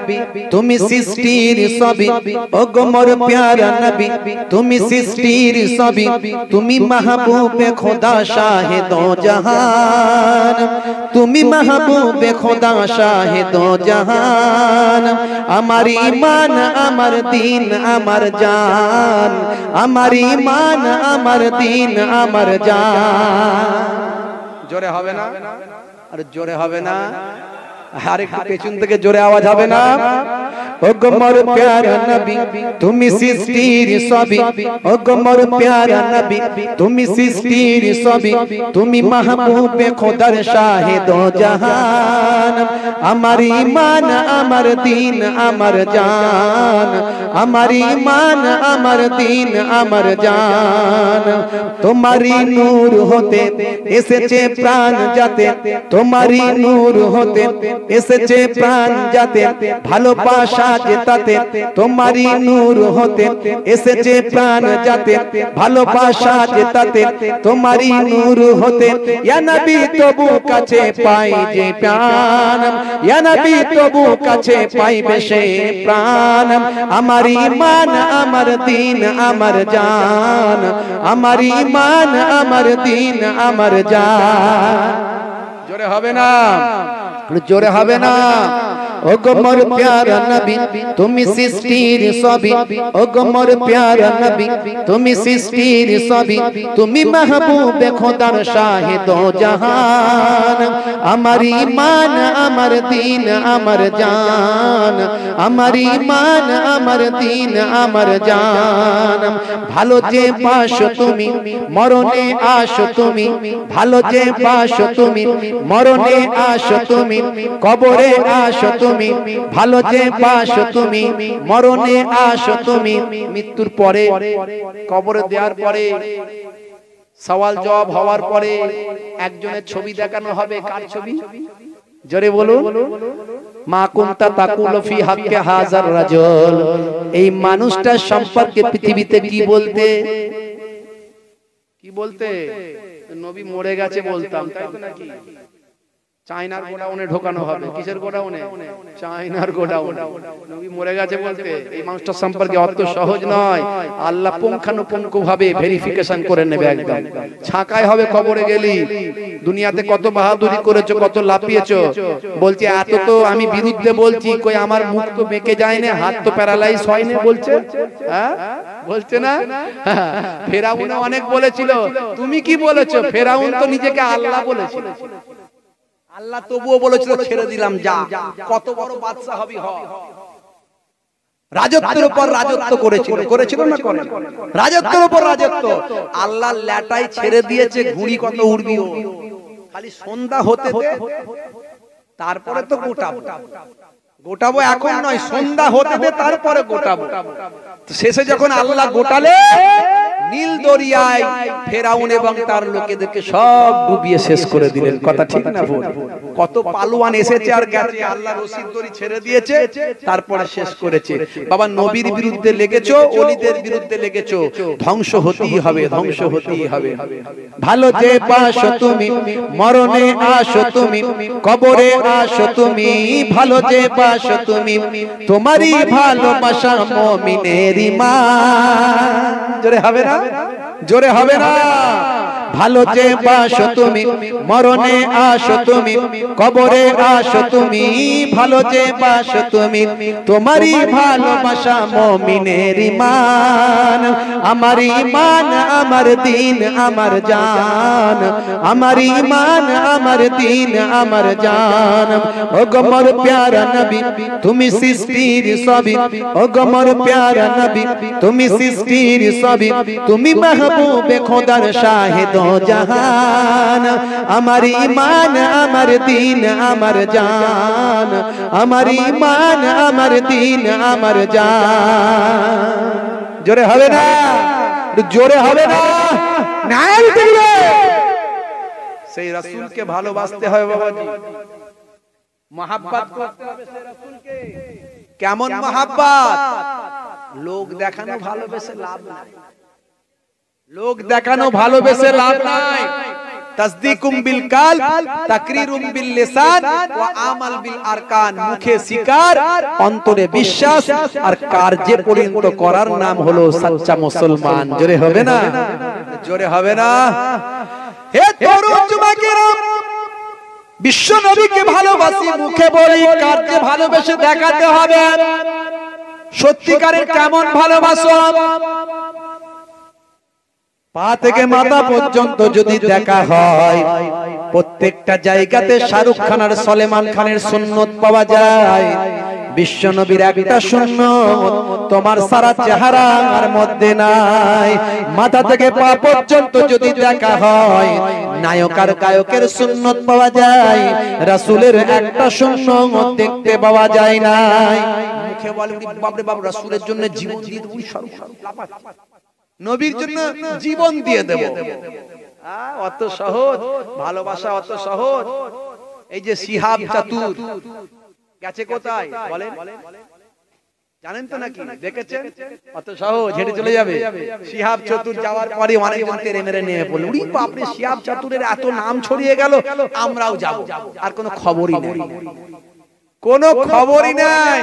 তুমি সৃষ্টির সবই, ওগো মোর প্যারা নবী তুমি সৃষ্টির সবই, তুমি মাহবুবে খোদা শাহে দো জাহান, তুমি মাহবুবে খোদা শাহে দো জাহান। আমার ঈমান আমার দিন আমার জান, আমার ঈমান আমার দিন আমার জান। জোরে হবে না? আর জোরে হবে না? আর একটু পেছন থেকে জোরে আওয়াজ হবে না? ওগো মোর প্যারা নবী তুমি সৃষ্টির সবই, ওগো মোর প্যারা নবী তুমি সৃষ্টির সবই, তুমি মাহবুবে খোদার শাহে দো জাহান। আমার ঈমান আমার দিন আমার জান, আমার ঈমান আমার দিন আমার জান। তোমারই নূর হতে এসেছে প্রাণ যাতে, তোমারই নূর হতে এসেছে প্রাণ যাতে, ভালোবাসা জেতাতে তোমারই নূর হতে এসেছে প্রাণ যাতে, ভালোবাসা জেতাতে তোমারই নূর হতে। ইয়া নবী তবু কাছে পাই যে প্রাণ, ইয়া নবী তবু কাছে পাইবে সে প্রাণ। আমার ঈমান আমার দিন আমার জান, আমার ঈমান আমার দিন আমার জান। জোরে হবে না? জোরে হবে না? ওগো মোর প্যারা নবী তুমি সৃষ্টির সবই, ওগো মোর প্যারা নবী তুমি সৃষ্টির সবই, তুমি মাহবুবে খোদার শাহে দো জাহান। আমার ঈমান আমার দিন আমার জান, আমার ঈমান আমার দিন আমার জান। ভালো যে বাসো তুমি মরণে আসো তুমি, ভালো যে বাসো তুমি মরণে আসো তুমি, কবরে আসো তুমি, ভালো যে বাসো তুমি মরণে আসো তুমি। মৃত্যুর পরে কবরে দেওয়ার পরে সওয়াল জবাব হওয়ার পরে একজনের ছবি দেখানো হবে। কার ছবি? জোরে বলুন। মা কুনতা তাকুলু ফি হাক্কি হাযার রাজুল, এই মানুষটার সম্পর্কে পৃথিবীতে কি বলতে? কি বলতে? নবী মরে গেছে বলতাম, তাই তো নাকি? চায়নার গোডাউনে ঢোকানো হবে। কিসের গোডাউনে? চায়নার গোডাউনে। নবী মরে গেছে বলতে এই মানুষটার সম্পর্কে অত সহজ নয়। আল্লাহ পুঙ্খানুপুঙ্খভাবে ভেরিফিকেশন করে নেবে একদম। ছাকায় হবে কবরে গেলি। দুনিয়াতে কত বাহাদুরি করেছো, কত লাফিয়েছো, বলছে এত তো আমি বিরুদ্ধে বলছি, কই আমার মুখ তো বেঁকে যায় না, হাত তো প্যারালাইজ হয় না বলছে। হ্যাঁ বলছে না? ফেরাউন অনেক বলেছিল, তুমি কি বলেছো? ফেরাউন তো নিজেকে আল্লাহ বলেছিল। আল্লাহ তবুও বলেছিল ছেড়ে দিলাম যা, কত বড় বাদশা হবি হ। রাজত্বের উপর রাজত্ব করেছিল, করেছিল না করে? রাজত্বের উপর রাজত্ব। আল্লাহ ল্যাটাই ছেড়ে দিয়েছে, ঘুড়ি কত উড়বি ও। খালি সন্ধ্যা হতে দে, তারপরে তো গোটাবো। গোটাবো এখন নয়, সন্ধ্যা হতে দে তারপরে গোটাবো। শেষে যখন আল্লাহ গোটালে নীল দরিয়ায় ফেরাউন এবং তার লোকেদেরকে সব ডুবিয়ে শেষ করে দিলেন। কথা ঠিক না ভুল? কত পালোয়ান এসেছে আর গেছে, আল্লাহ রশিদ দড়ি ছেড়ে দিয়েছে, তারপরে শেষ করেছে। বাবা নবীর বিরুদ্ধে লেগেছো, ওলিদের বিরুদ্ধে লেগেছো, ধ্বংস হতেই হবে, ধ্বংস হতেই হবে। ভালো যে বাসো তুমি মরণে আসো তুমি, কবরে আসো তুমি, ভালো যে বাসো তুমি, তোমারই ভালোবাসা মুমিনের ঈমান। জোরে হবে না? জোরে হবে না? ভালো যে বাসো তুমি মরণে আসো তুমি, কবরে আসো তুমি, ভালো যে বাসো তুমি, তোমারই ভালোবাসা মুমিনের ঈমান। আমার ঈমান আমার দিন আমার জান, আমার ঈমান আমার দিন আমার জান। ওগো মোর প্যারা নবী তুমি সৃষ্টির সবই, ওগো মোর প্যারা নবী তুমি সৃষ্টির সবই, তুমি মাহবুবে খোদার শাহে দো জাহান। আমার ঈমান আমার দিন আমার জান, আমার ঈমান আমার দিন আমার জান। জোরে হবে না? জোরে হবে না? নাই দিলে সেই রাসূলকে ভালোবাসতে হয় বাবাজি, মহব্বত করতে হবে সেই রাসূলকে। কেমন মহব্বত? লোক দেখানো ভালোবেসে লাভ নাই, লোক দেখানো ভালোবেসে লাভ নাই। তাসদীকুম বিল কালব তাকরীরুম বিল লিসান ওয়া আমাল বিল আরকান। মুখে স্বীকার, অন্তরে বিশ্বাস আর কার্যে পরিণত করার নাম হলো সচ্চা মুসলমান। জোরে হবে না? জোরে হবে না? হে তরুণ যুবকেরা, বিশ্ব নবীকে ভালোবাসি, মুখে বলি, কার্যে ভালোবেসে দেখাতে হবে। সত্যিকারের কেমন ভালোবাসো? পা থেকে মাথা পর্যন্ত যদি দেখা হয়, প্রত্যেকটা জায়গাতে শাহরুখ খান আর সলমান খানের সুন্নত পাওয়া যায়। বিশ্ব নবীর একটা সুন্নত তোমার সারা চেহারার মধ্যে নাই। মাথা থেকে পা পর্যন্ত যদি দেখা হয়, নায়ক আর গায়কের সুন্নত পাওয়া যায়, রাসূলের একটা সুন্নত দেখতে পাওয়া যায় না। মুখে বলে বাপরে বাপ, রাসূলের জন্য জীবন দিয়ে দেব, নবীর জন্য জীবন দিয়ে দেব। অত সহজ ভালোবাসা, অত সহজ। এই যে শিহাব চাতুর গেছে কোথায় বলেন? জানেন তো নাকি? দেখেছেন? অত সহজ হেঁটে চলে যাবে। শিহাব চাতুর যাওয়ার পরে অনেকজন তেরে মেরে নিয়ে পড়ল। উড়ি বাপরে, শিহাব চাতুরের এত নাম ছড়িয়ে গেল, আমরাও যাব। আর কোনো খবরই নেই, কোনো খবরই নাই।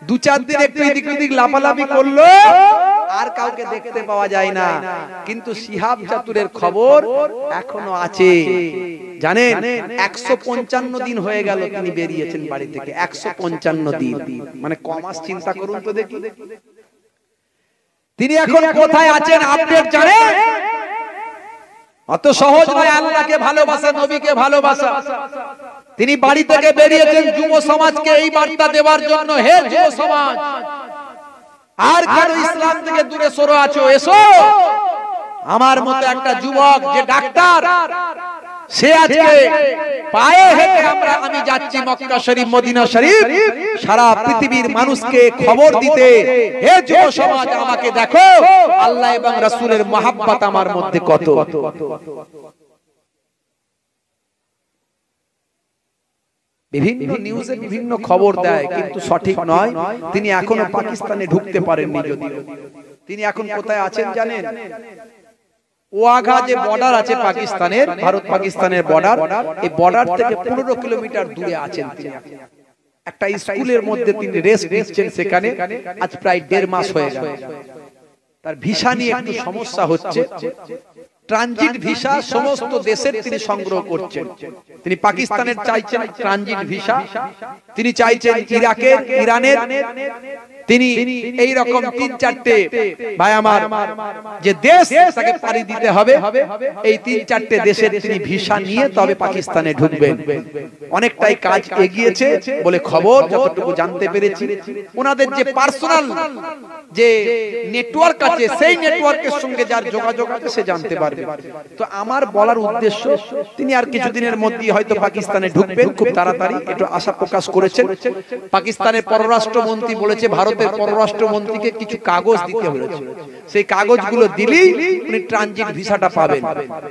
দু চার দিন একটু এদিক ওদিক লাফালাফি করলো, আর কাউকে দেখতে পাওয়া যায় না। কিন্তু শিহাব চাতুরের খবর এখনো আছে। জানেন, 155 দিন হয়ে গেল তিনি বেরিয়েছেন বাড়ি থেকে। 155 দিন মানে কমাস, চিন্তা করুন তো দেখি। তিনি এখন কোথায় আছেন আপডেট জানেন? অত সহজ নয় আল্লাহকে ভালোবাসা, নবীকে ভালোবাসা। তিনি বাড়ি থেকে বেরিয়েছেন যুব সমাজকে এই বার্তা দেওয়ার জন্য, হে যুব সমাজ, আর কেন ইসলাম থেকে দূরে সরে আছো? এসো। আমার মতো একটা যুবক যে ডাক্তার, সে আজকে পায়ে হেঁটে আমি যাচ্ছি মক্কা শরীফ, মদিনা শরীফ, সারা পৃথিবীর মানুষকে খবর দিতে, হে যুব সমাজ আমাকে দেখো, আল্লাহ এবং রাসূলের মহব্বত আমার মধ্যে কত। বিভিন্ন নিউজে বিভিন্ন খবর দেয়, কিন্তু সঠিক নয়। তিনি এখনো পাকিস্তানে ঢুকতে পারেননি। যদিও তিনি এখন কোথায় আছেন জানেন? ওয়াঘা যে বর্ডার আছে পাকিস্তানের, ভারত পাকিস্তানের বর্ডার, এই বর্ডার থেকে 15 কিলোমিটার দূরে আছেন তিনি। একটা স্কুলের মধ্যে তিনি রেস্ট নিচ্ছেন সেখানে। আজ প্রায় 1.5 মাস হয়ে গেল। তার ভিসা নিয়ে একটু সমস্যা হচ্ছে। ট্রানজিট ভিসা সমস্ত দেশের তিনি সংগ্রহ করছেন। তিনি পাকিস্তানের চাইছেন ট্রানজিট ভিসা, তিনি চাইছেন ইরাকের, ইরানের, তিনি এই রকম 3-4টে ভাই আমার যে দেশ তাকে পাড়ি দিতে হবে, এই 3-4টে দেশের তিনি ভিসা নিয়ে তবে পাকিস্তানে ঢুকবেন। অনেকটাই কাজ এগিয়েছে বলে খবর, যতটুকু জানতে পেরেছি। ওনাদের যে পার্সোনাল যে নেটওয়ার্ক আছে, সেই নেটওয়ার্কের সঙ্গে যার যোগাযোগ আছে সে জানতে পারবে। তো আমার বলার উদ্দেশ্য, তিনি আর কিছুদিনের মধ্যেই হয়তো পাকিস্তানে ঢুকবেন, খুব তাড়াতাড়ি, একটু আশা প্রকাশ করেছেন। পাকিস্তানের পররাষ্ট্রমন্ত্রী বলেছে ভারতের পররাষ্ট্রমন্ত্রীকে কিছু কাগজ দিতে হয়েছে, সেই কাগজগুলো দিলেই উনি ট্রানজিট ভিসাটা পাবেন।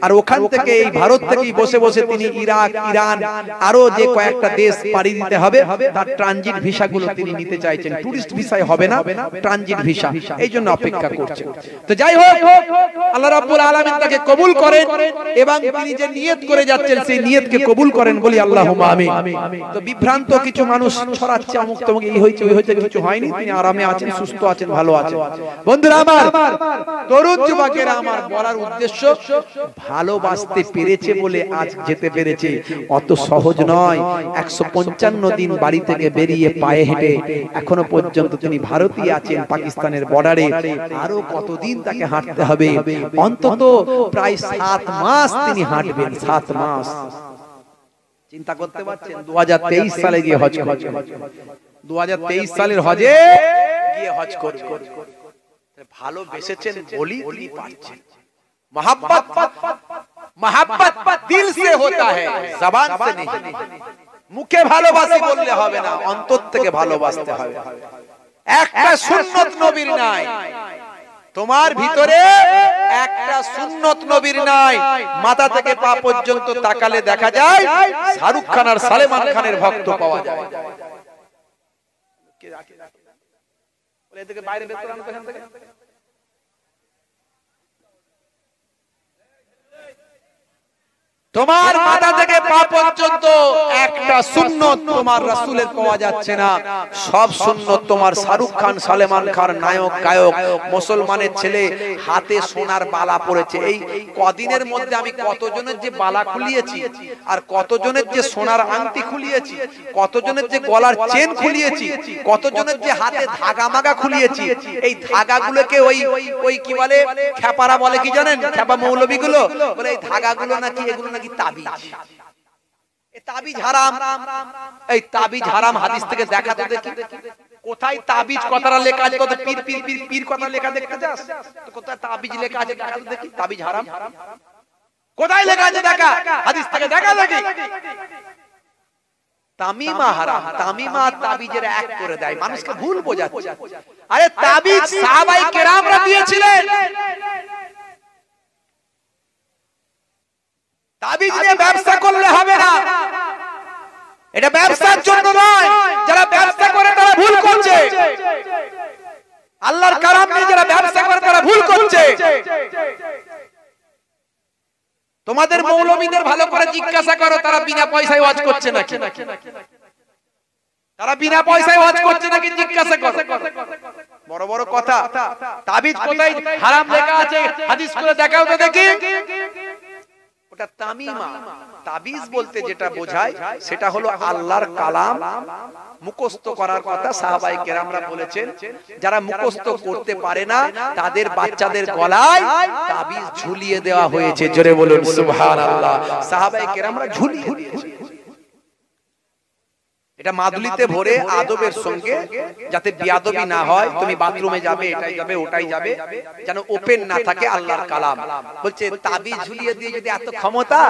আর ওখান থেকে, এই ভারত থেকেই বসে বসে তিনি ইরাক, ইরান, আরো যে কয়েকটা দেশ পাড়ি দিতে হবে, তার ট্রানজিট ভিসাগুলো তিনি নিতে চাইছেন। টুরিস্ট ভিসায় হবে না, ট্রানজিট ভিসা, এই জন্য অপেক্ষা করছেন। তো যাই হোক, আল্লাহ রাব্বুল আলামিন তাকে কবুল করেন এবং তিনি যে নিয়ত করে যাচ্ছেন সেই নিয়তকে কবুল করেন, বলি আল্লাহুম্মা আমিন। তো বিভ্রান্ত কিছু মানুষ ছড়াচ্ছে অমুক তমুক, এই হয়েছে ওই হয়েছে, কিছু হয়নি। তিনি আরামে আছেন, সুস্থ আছেন, ভালো আছেন। বন্ধুরা আমার, তরুণ যুবকেরা, আমার বলার উদ্দেশ্য, ভালোবাসতে পেরেছে বলে আজ যেতে পেরেছে, অত সহজ নয়। 155 দিন বাড়ি থেকে বেরিয়ে পায়ে হেঁটে এখনো পর্যন্ত তিনি ভারতীয় আছেন পাকিস্তানের বর্ডারে। আরো কতদিন তাকে হাঁটতে হবে? অন্তত প্রায় 7 মাস তিনি হাঁটবেন। 7 মাস। চিন্তা করতে পারছেন? 2023 সালে গিয়ে হজ করবেন। 2023 সালের হজে গিয়ে হজ করবেন। ভালোবেসেছেন বলি তিনি পাচ্ছেন। मोहब्बत मोहब्बत दिल से होता है, जबान से नहीं। মুখে ভালোবাসি বললে হবে না, অন্তর থেকে ভালোবাসতে হবে। একটা সুন্নত নবীর নাই তোমার ভিতরে, একটা সুন্নত নবীর নাই। মাথা থেকে পা পর্যন্ত তাকালে দেখা যায় শাহরুখ খান আর সলমান খানের ভক্ত পাওয়া যায়। বলে এদিকে বাইরে বের করে আনো এখান থেকে। তোমার মাথা থেকে পা পর্যন্ত একটা সুন্নত তোমার রাসূলের পাওয়া যাচ্ছে না, সব সুন্নত তোমার শাহরুখ খান, সালমান খান নায়ক গায়ক। মুসলমানের ছেলে হাতে সোনার বালা পড়েছে, এই কদিনের মধ্যে আমি কতজনের যে বালা খুলিয়েছি, আর কতজনের যে সোনার আংটি খুলিয়েছি, কতজনের যে গলার চেন খুলিয়েছি, কতজনের যে হাতে ধাগা মাগা খুলিয়েছি। এই ধাগাগুলোকে ওই কি বলে, খেপারা বলে কি জানেন, খেপা মৌলবীগুলো বলে এই ধাগাগুলো নাকি, এগুলো নাকি তাবিজ। এই তাবিজ হারাম, এই তাবিজ হারাম। হাদিস থেকে দেখাতে দেখি কোথায় তাবিজ কথাটা লেখা আছে? কত পীর পীর পীর পীর কথা লেখা দেখতে চাস? তো কোথায় তাবিজ লেখা আছে দেখাতে দেখি। তাবিজ হারাম কোথায় লেখা আছে দেখা, হাদিস থেকে দেখা দেখি। তামিমা হারাম, তামিমা তাবিজের এক করে দেয়, মানুষকে ভুল বোঝাচ্ছে। আরে তাবিজ সাহাবায়ে কেরামরা দিয়েছিলেন। তাবিজ নিয়ে ব্যবসা করলে হবে না, এটা ব্যবসার জন্য নয়। যারা ব্যবসা করে তারা ভুল করছে, আল্লাহর কালাম নিয়ে যারা ব্যবসা করে তারা ভুল করছে। তোমাদের মৌলবীদের ভালো করে জিজ্ঞাসা করো, তারা বিনা পয়সায় ওয়াজ করছে নাকি? তারা বিনা পয়সায় ওয়াজ করছে নাকি জিজ্ঞাসা করো। বড় বড় কথা। তাবিজ কোথায় হারাম লেখা আছে হাদিস করে দেখাও তো দেখি। ওটা তামিমা। তাবিজ বলতে যেটা বোঝায় সেটা হলো আল্লাহর কালাম মুখস্থ করার কথা সাহাবায়ে কেরামরা বলেছেন। যারা মুখস্থ করতে পারে না তাদের বাচ্চাদের গলায় তাবিজ ঝুলিয়ে দেওয়া হয়েছে। জোরে বলুন সুবহানাল্লাহ। সাহাবায়ে কেরামরা ঝুলিয়ে দিয়েছে। এটা মাদুলিতে ভরে আদবের সঙ্গে, যাতে বিয়াদবি না হয়। তুমি বাথরুমে যাবে, এটাই যাবে ওটাই যাবে, যেন ওপেন না থাকে আল্লাহর কালাম। বলছে তাবিজ ঝুলিয়ে দিয়ে যদি এত ক্ষমতা,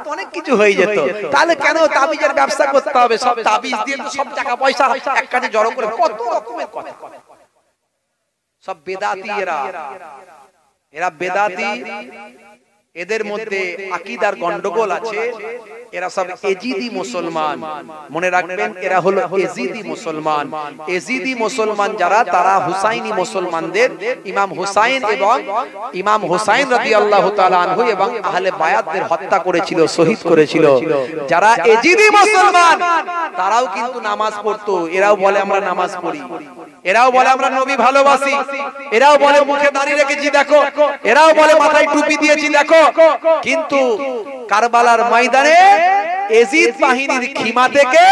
তো অনেক কিছু হয়ে যেত। তাহলে কেন তাবিজের ব্যবসা করতে হবে? সব তাবিজ দিয়ে তো সব টাকা পয়সা এক কাজে জড়ো করে, কত রকমের কথা। সব বেদাতি, এরা বেদাতি। এদের মধ্যে আকীদার গন্ডগোল আছে। এরা সব এজিদি মুসলমান, মনে রাখবেন এরা হলো এজিদি মুসলমান। এজিদি মুসলমান যারা, তারা হুসাইনি মুসলমানদের ইমাম হুসাইন এবং ইমাম হুসাইন রাদিয়াল্লাহু তাআলা আনহু এবং আহলে বায়াতদের হত্যা করেছিল, শহীদ করেছিল। যারা এজিদি মুসলমান তারাও কিন্তু নামাজ পড়তো। এরাও বলে আমরা নামাজ পড়ি, এরাও বলে আমরা নবী ভালোবাসি, এরাও বলে মুখে দাড়ি রেখেছি দেখো, এরাও বলে মাথায় টুপি দিয়েছি দেখো। কিন্তু কারবালার ময়দানে এজিদ বাহিনীর খিমা থেকে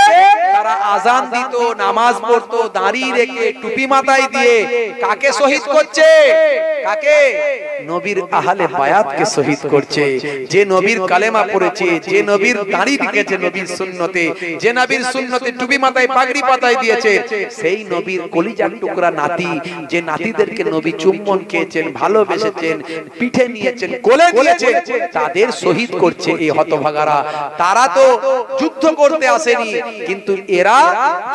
তারা আজান দিত, নামাজ পড়তো, দাড়ি রেখে টুপি মাথায় দিয়ে। কাকে শহীদ করছে? কাকে? নবীর আহলে বায়াতকে শহীদ করছে। যে নবীর কালেমা পড়েছে, যে নবীর দাড়ি রেখেছে নবীর সুন্নতে, যে নবীর সুন্নতে টুপি মাথায় পাগড়ি পাতায় দিয়েছে, সেই নবীর কলিজার টুকরা নাতি, যে নাতিদেরকে নবী চুম্বন খেয়েছেন, ভালোবেসেছেন, পিঠে নিয়েছেন, কোলে দিয়েছেন, তাদের শহীদ করছে এই হতভাগারা। তারা তো যুদ্ধ করতে আসেনি, কিন্তু এরা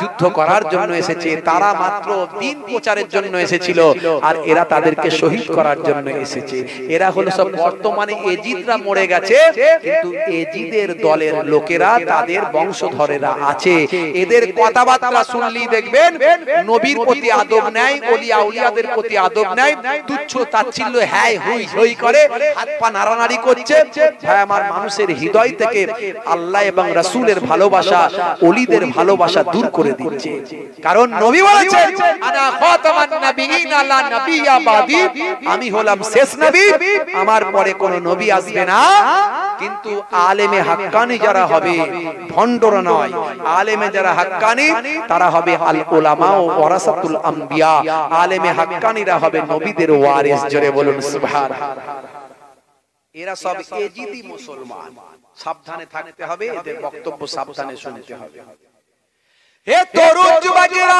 যুদ্ধ করার জন্য এসেছে। তারা মাত্র দিন প্রচারের জন্য এসেছিল, আর এরা তাদেরকে শহীদ করার জন্য এসেছে। এরা হলো সব বর্তমানে এজিদরা মরে গেছে, কিন্তু এজিদের দলের লোকেরা, তাদের বংশধরেরা আছে। এদের কথাবার্তা শুনলেই দেখবেন নবীর প্রতি আদব নাই, ওলিয়া উলিয়াদের প্রতি আদব নাই, তুচ্ছ তাচ্ছিল্য হ্যায় হুই হই করে, হাত পা নাড়ানাড়ি করছে। ভাই আমার, মানুষের হৃদয় থেকে আল্লাহ এবং রাসূলের ভালোবাসা, ওলিদের ভালোবাসা দূর করে দিচ্ছে। কারণ নবী বলেছেন আনা খাতামান নাবিয়িন লা নাবিয়্যা বাদি, আমি হলাম শেষ নবী, আমার পরে কোনো নবী আসবে না। কিন্তু আলেমে হাক্কানি যারা হবে, ভণ্ডরা নয়, আলেমে যারা হাক্কানি তারা হবে আল উলামা ও ওয়ারাসাতুল আম্বিয়া। আলেমে হাক্কানিরা হবে নবীদের ওয়ারিস। জোরে বলুন সুবহানাল্লাহ। এরা সব এজিদি মুসলমান। সাবধানে থাকতে হবে, এদের বক্তব্য সাবধানে শুনতে হবে। হে তরুণ যুবকেরা,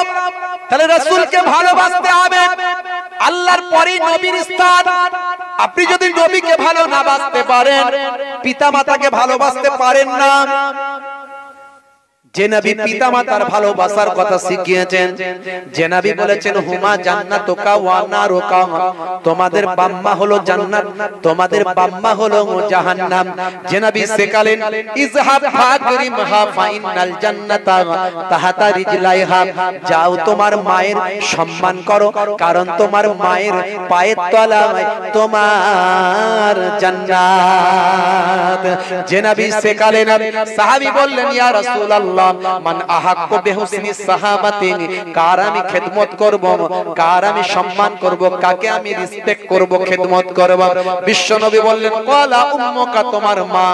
তাহলে রাসূলকে ভালোবাসতে হবে। আল্লাহর পরেই নবীর স্থান। আপনি যদি নবীকে ভালো না বাসতে পারেন, পিতামাতাকে ভালোবাসতে পারেন না, যে নবী পিতামাতার ভালোবাসার কথা শিখিয়েছেন, যে নবী বলেছেন হুমা জান্নাতুকা ওয়া নারুকা, তোমাদের বাম্মা হলো জান্নাত, তোমাদের বাম্মা হলো জাহান্নাম। যে নবী শেখালেন ইজহাব ফাকরিমহা ফাইনাল জান্নাতা তাহাতা রিজলাইহা, যাও তোমার মায়ের সম্মান করো, কারণ তোমার মায়ের পায়ের তলায় তোমার জান্নাত। যে নবী শেখালেন, সাহাবী বললেন ইয়া রাসূলুল্লাহ মান আহাক্কু বিহুসনি সাহাবাতি, কার আমি খেদমত করব, কার আমি সম্মান করব, কাকে আমি রেসপেক্ট করব, খেদমত করব? বিশ্ব নবী বললেন ক্বালা উম্মুকা, তোমার মা,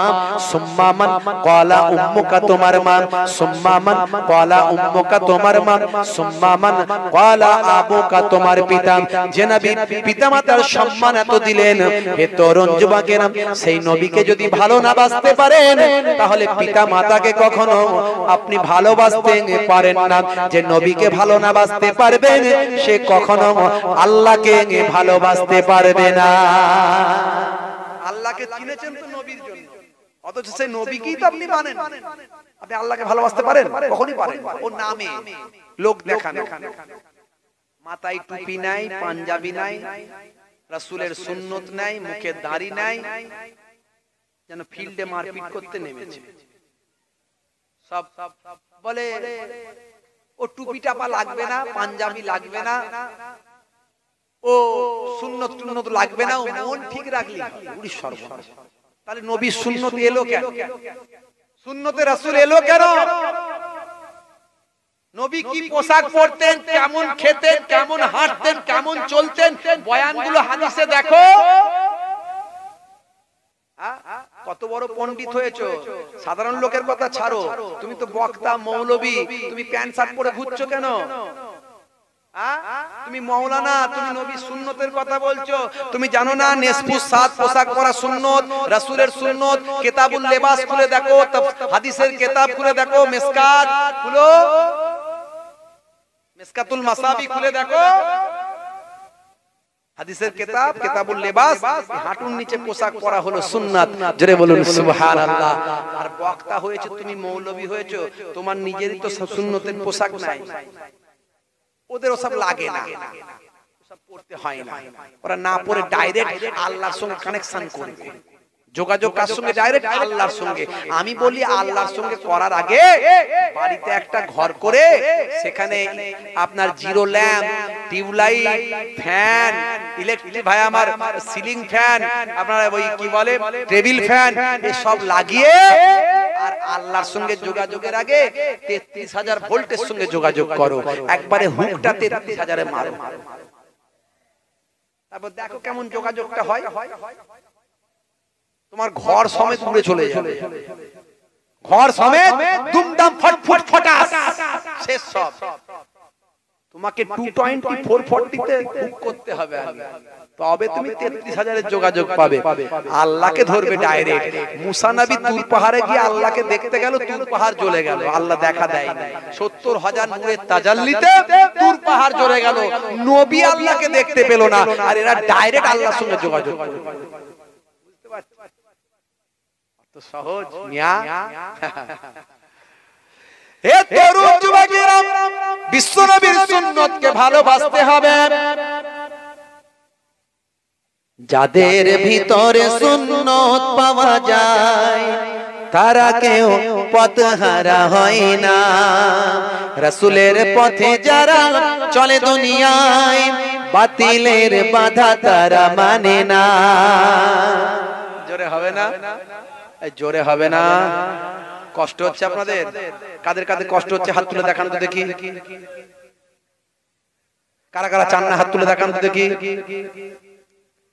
সুম্মা মান, ক্বালা উম্মুকা, তোমার মা, সুম্মা মান, ক্বালা উম্মুকা, তোমার মা, সুম্মা মান, ক্বালা আবুকা, তোমার পিতা। যে নবী পিতামাতার সম্মান এত দিলেন, হে তরুণ যুবকেরা, সেই নবীকে যদি ভালো না বাসতে পারেন, তাহলে পিতামাতাকে কখনো আপনি ভালোবাসতে পারেন না। যে নবীকে ভালো না বাসতে পারবেন, সে কখনো আল্লাহকে ভালোবাসতে পারবে না। আল্লাহকে চিনেছেন তো নবীর জন্য, অথচ সেই নবীকেই তো আপনি মানেন। আপনি আল্লাহকে ভালোবাসতে পারেন? কখনই পারেন। ও নামে লোক দেখান, মাথায় টুপি নাই, পাঞ্জাবি নাই, রাসূলের সুন্নত নাই, মুখে দাড়ি নাই, যেন ফিল্ডে মারপিট করতে নেমেছে। সব বলে ও টুপি টাপা লাগবে না, পাঞ্জাবি লাগবে না, ও সুন্নত টুন্নত লাগবে না, ও মন ঠিক রাখলি উড়ি সর্বনাশ। তাহলে নবী সুন্নত এলো কেন? সুন্নতে রাসূল এলো কেন? নবী কি পোশাক পরতেন, কেমন খেতেন, কেমন হাঁটতেন, কেমন চলতেন, বয়ানগুলো হাদিসে দেখো। কত বড় পণ্ডিত হয়েছো, সাধারণ লোকের কথা ছাড়ো, তুমি তো বক্তা মৌলবী, তুমি প্যান্ট শার্ট পরে ঘুরছো কেন? তুমি মাওলানা, তুমি নবী সুন্নতের কথা বলছো, তুমি জানো না নেসফুস সাত পোশাক পরা সুন্নত, রাসূলের সুন্নত? কিতাবুল লিবাস খুলে দেখো, হাদিসের কিতাব খুলে দেখো, মিসকাত খুলো, মিসকাতুল মাসাবি খুলে দেখো, হাদিসের কিতাব কিতাবুল লিবাস, হাঁটুর নিচে পোশাক পরা হলো সুন্নাত। জোরে বলুন সুবহানাল্লাহ। আর বক্তা হয়েছে, তুমি মৌলবী হয়েছো, তোমার নিজেরই তো সুন্নতের পোশাক নাই। ওদের ওসব লাগে না, ওসব পড়তে হয় না, ওরা না পড়ে ডাইরেক্ট আল্লাহর সঙ্গে কানেকশন করবে। যোগাযোগ কার সঙ্গে? ডাইরেক্ট আল্লাহর সঙ্গে। আমি বলি আল্লাহর সঙ্গে করার আগে বাড়িতে একটা ঘর করে সেখানে আপনার zero lamp, tube light, fan, electric ভাই আমার সিলিং ফ্যান, আপনার ওই কি বলে টেবিল ফ্যান, এসব লাগিয়ে আর আল্লাহর সঙ্গে যোগাযোগের আগে 33,000 ভোল্টের সঙ্গে যোগাযোগ করো, একবারে হুকটা 33,000-এ মারো, তারপর দেখো কেমন যোগাযোগটা হয়। তোমার ঘর সমেত উড়ে চলে যাবে, ঘর সমেত দুমদাম ফটফট ফটাস শেষ সব। তোমাকে 22440-তে বুক করতে হবে আগে, তবে তুমি 33,000-এর যোগাযোগ পাবে। আল্লাহকে ধরবে ডাইরেক্ট। মুসা নবী তুর পাহাড়ে গিয়ে আল্লাহকে দেখতে গেল, তুর পাহাড় জ্বলে গেল, আল্লাহ দেখা দেয় না। 70,000 নূরের তাজাল্লিতে তুর পাহাড় জ্বলে গেল, নবী আল্লাহকে দেখতে পেল না, আর এরা ডাইরেক্ট আল্লাহর সঙ্গে যোগাযোগ করে। বুঝতে পারছো? তো সহজ মিয়া। হে তরুণ যুবকেরা, বিশ্বনবীর সুন্নতকে ভালোবাসতে হবে। যাদের ভিতরে সুন্নত পাওয়া যায়, তারা কেউ পথহারা হয় না। রাসূলের পথে যারা চলে দুনিয়ায়, বাতিলের বাধা তারা মানে না। জোরে হবে না? জোরে হবে না? কষ্ট হচ্ছে আপনাদের? কাদের কাদের কষ্ট হচ্ছে হাত তুলে দেখান তো দেখি। কারা কারা চান না হাত তুলে দেখান তো দেখি।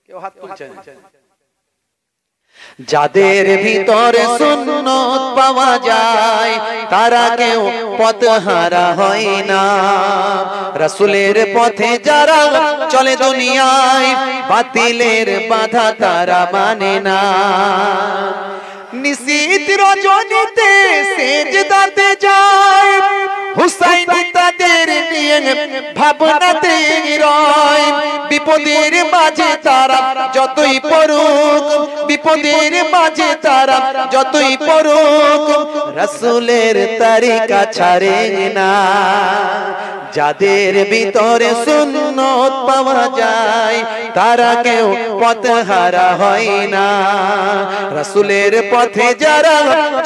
কেউ হাত তুলছে? যাদের ভিতরে সুন্নত পাওয়া যায়, তারা কেউ পথহারা হয় না। রাসূলের পথে যারা চলে দুনিয়ায়, বাতিলের বাধা তারা মানে না। নিশীত রজনীতে সেজদাতে যায়, হুসাইন তাদের নিয়ে ভাবনাতে রয়। বিপদের মাঝে তারা যতই পড়ুক, বিপদের মাঝে তারা যতই পড়ুক, রাসূলের তরিকা ছাড়ে না। যাদের ভিতরে সুন্নত পাওয়া যায় তারা কেউ পথহারা হয় না। রাসূলের পথে যারা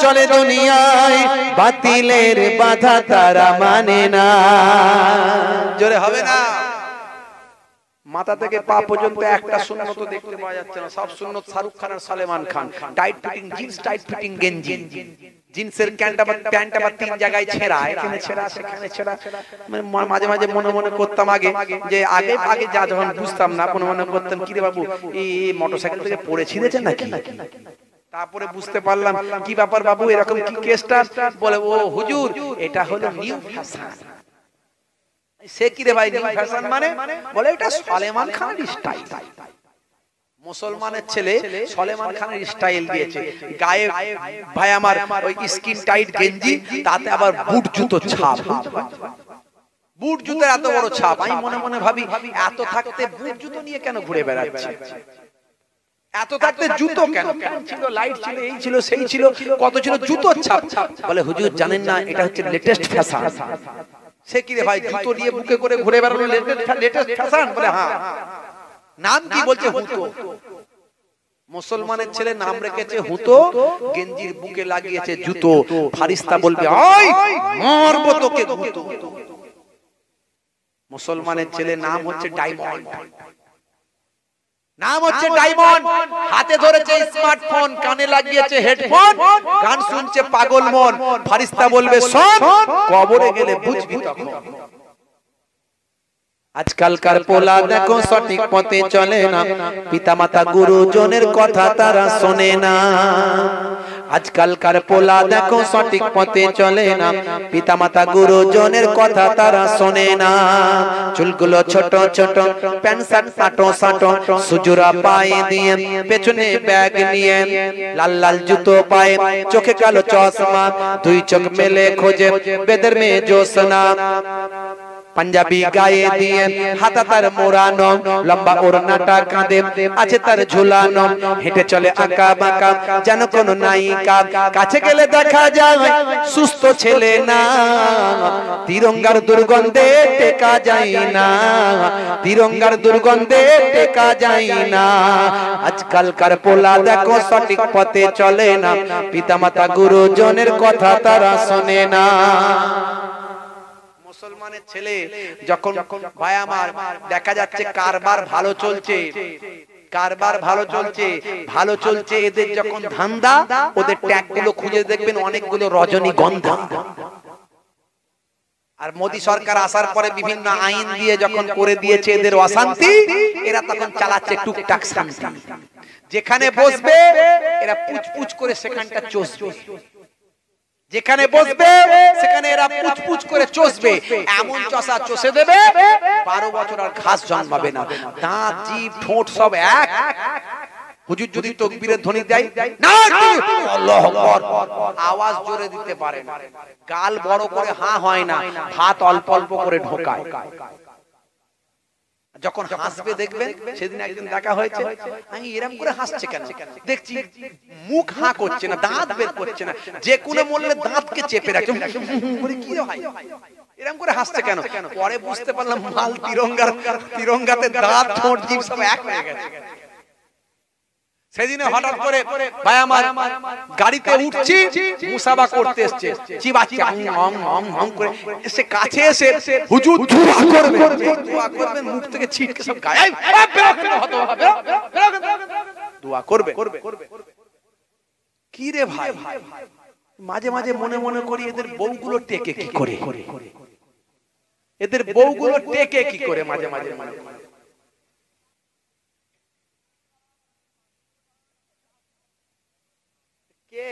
চলে দুনিয়ায় বাতিলের বাধা তারা মানে না। জোরে হবে না? মাথা থেকে পা পর্যন্ত একটা সুন্নত দেখতে পাওয়া যাচ্ছে না, সব সুন্নত শাহরুখ খান আর Salman Khan. Tight fitting jeans, tight fitting গেঞ্জি, জিন্সের প্যান্ট আবার তিন জায়গায় ছেঁড়া, এখানে ছেঁড়া সেখানে ছেঁড়া। মাঝে মাঝে মনে মনে করতাম আগে যে আগে যা যখন বুঝতাম না মনে মনে করতাম কি রে বাবু এই মোটরসাইকেল থেকে পড়ে ছিঁড়েছে নাকি। তারপরে বুঝতে পারলাম কি ব্যাপার বাবু, এরকম কি কেসটা? বলে ও হুজুর এটা হলো নিউ ফ্যাশন। সে কি রে ভাই নিউ ফ্যাশন মানে? বলে এটা সলেমান খানের স্টাইল। মুসলমানের ছেলে সলেমান খানের স্টাইল দিয়েছে গায়ে ভাই আমার, ওই স্কিন টাইট গেঞ্জি, তাতে আবার বুট জুতো ছাপ। বুট জুতোর এত বড় ছাপ। আমি মনে মনে ভাবি এত থাকতে বুট জুতো নিয়ে কেন ঘুরে বেড়াচ্ছে? এত থাকতে জুতো কেন? ছিল লাইট ছিল, এই ছিল সেই ছিল, কত ছিল, জুতোর ছাপ। বলে হুজুর জানেন না এটা হচ্ছে লেটেস্ট ফ্যাশন। সে কি রে ভাই জুতো নিয়ে বুকে করে ঘুরে বেড়ানো লেটেস্ট ফ্যাশন? বলে হ্যাঁ। নাম কি? বলছে হুতো। মুসলমানের ছেলে নাম রেখেছে হুতো, গেঞ্জির বুকে লাগিয়েছে জুতো। ফারিস্তা বলবে ওই মারবো তোকে হুতো। মুসলমানের ছেলে নাম হচ্ছে ডায়মন্ড, নাম হচ্ছে ডায়মন্ড। হাতে ধরেছে স্মার্টফোন, কানে লাগিয়েছে হেডফোন, গান শুনছে পাগল মন। ফারিস্তা বলবে শোন, কবরে গেলে বুঝবি তখন। আজকালকার পোলা দেখো সঠিক পথে চলে না, পিতামাতা গুরুজনের কথা তারা শোনে না। আজকালকার পোলা দেখো সঠিক পথে চলে না, পিতামাতা গুরুজনের কথা তারা শোনে না। চুলগুলো ছোট ছোট, প্যান্ট শার্ট সাটো সাটো, সুজুরা পায়ে দিয়ে, পেছনে ব্যাগ নিয়ে, লাল লাল জুতো পায়ে, চোখে কালো চশমা, দুই চোখ মেলে খোঁজে বেদের মেয়ে জোসনা। পাঞ্জাবি গায়ে দিয়ে, হাতা তার মোড়ানো, লম্বা ওড়নাটা কাঁধে আছে তার ঝুলানো, হেঁটে চলে আঁকা বাঁকা যেন কোন নায়িকা। কাছে গেলে দেখা যায় সুস্থ ছেলে না, তিরঙ্গার দুর্গন্ধে টেকা যায় না, তিরঙ্গার দুর্গন্ধে টেকা যায় না। আজকালকার পোলা দেখো সঠিক পথে চলে না, পিতামাতা গুরুজনের কথা তারা শোনে না। মুসলমানের ছেলে যখন ভাই আমার দেখা যাচ্ছে কারবার ভালো চলছে, কারবার ভালো চলছে, ভালো চলছে, এদের যখন ধান্দা, ওদের ট্যাগ গুলো খুঁজে দেখবেন অনেকগুলো রজনীগন্ধা। আর মোদী সরকার আসার পরে বিভিন্ন আইন দিয়ে যখন করে দিয়েছে এদের অশান্তি, এরা তখন চালাচ্ছে টুকটাক শান্তি। যেখানে বসবে এরা পুচপুচ করে সেখানটা চষবে, যেখানে বসবে সেখানে এরা পুচপুচ করে চষবে, এমন চষা চষে দেবে 12 বছর আর ঘাস জন্মাবে না। দাঁত জিভ ঠোঁট সব এক। হুজুর যদি তাকবীরের ধ্বনি দেয় না, আল্লাহু আকবার আওয়াজ জোরে দিতে পারে না, গাল বড় করে হা হয় না, ভাত অল্প অল্প করে ঢোকায়। যখন হাসবে দেখবেন, সেদিন একদিন দেখা হয়েছে, আমি এরকম করে হাসছে কেন দেখছি, মুখ হা করছে না, দাঁত বের করছে না, যে কোনো বললে দাঁতকে চেপে রাখছে, কি হয় এরকম করে হাসছে কেন? পরে বুঝতে পারলাম মাল তিরঙ্গাতে দাঁত ঠোঁট জিভ সব এক হয়ে গেছে। সেদিনে হঠাৎ করে ভাই আমার গাড়িতে উঠছি, মুসাবা করতে এসেছে, চিবাচ্ছে করে, এসে কাছে এসে হুজুর দোয়া করবেন, মুখ থেকে ছিটকে সব গায়ে দোয়া করবে। কি রে ভাই, মাঝে মাঝে মনে মনে করি এদের বউগুলো টেকে কি করে, এদের বউগুলো টেকে কি করে মাঝে মাঝে। কে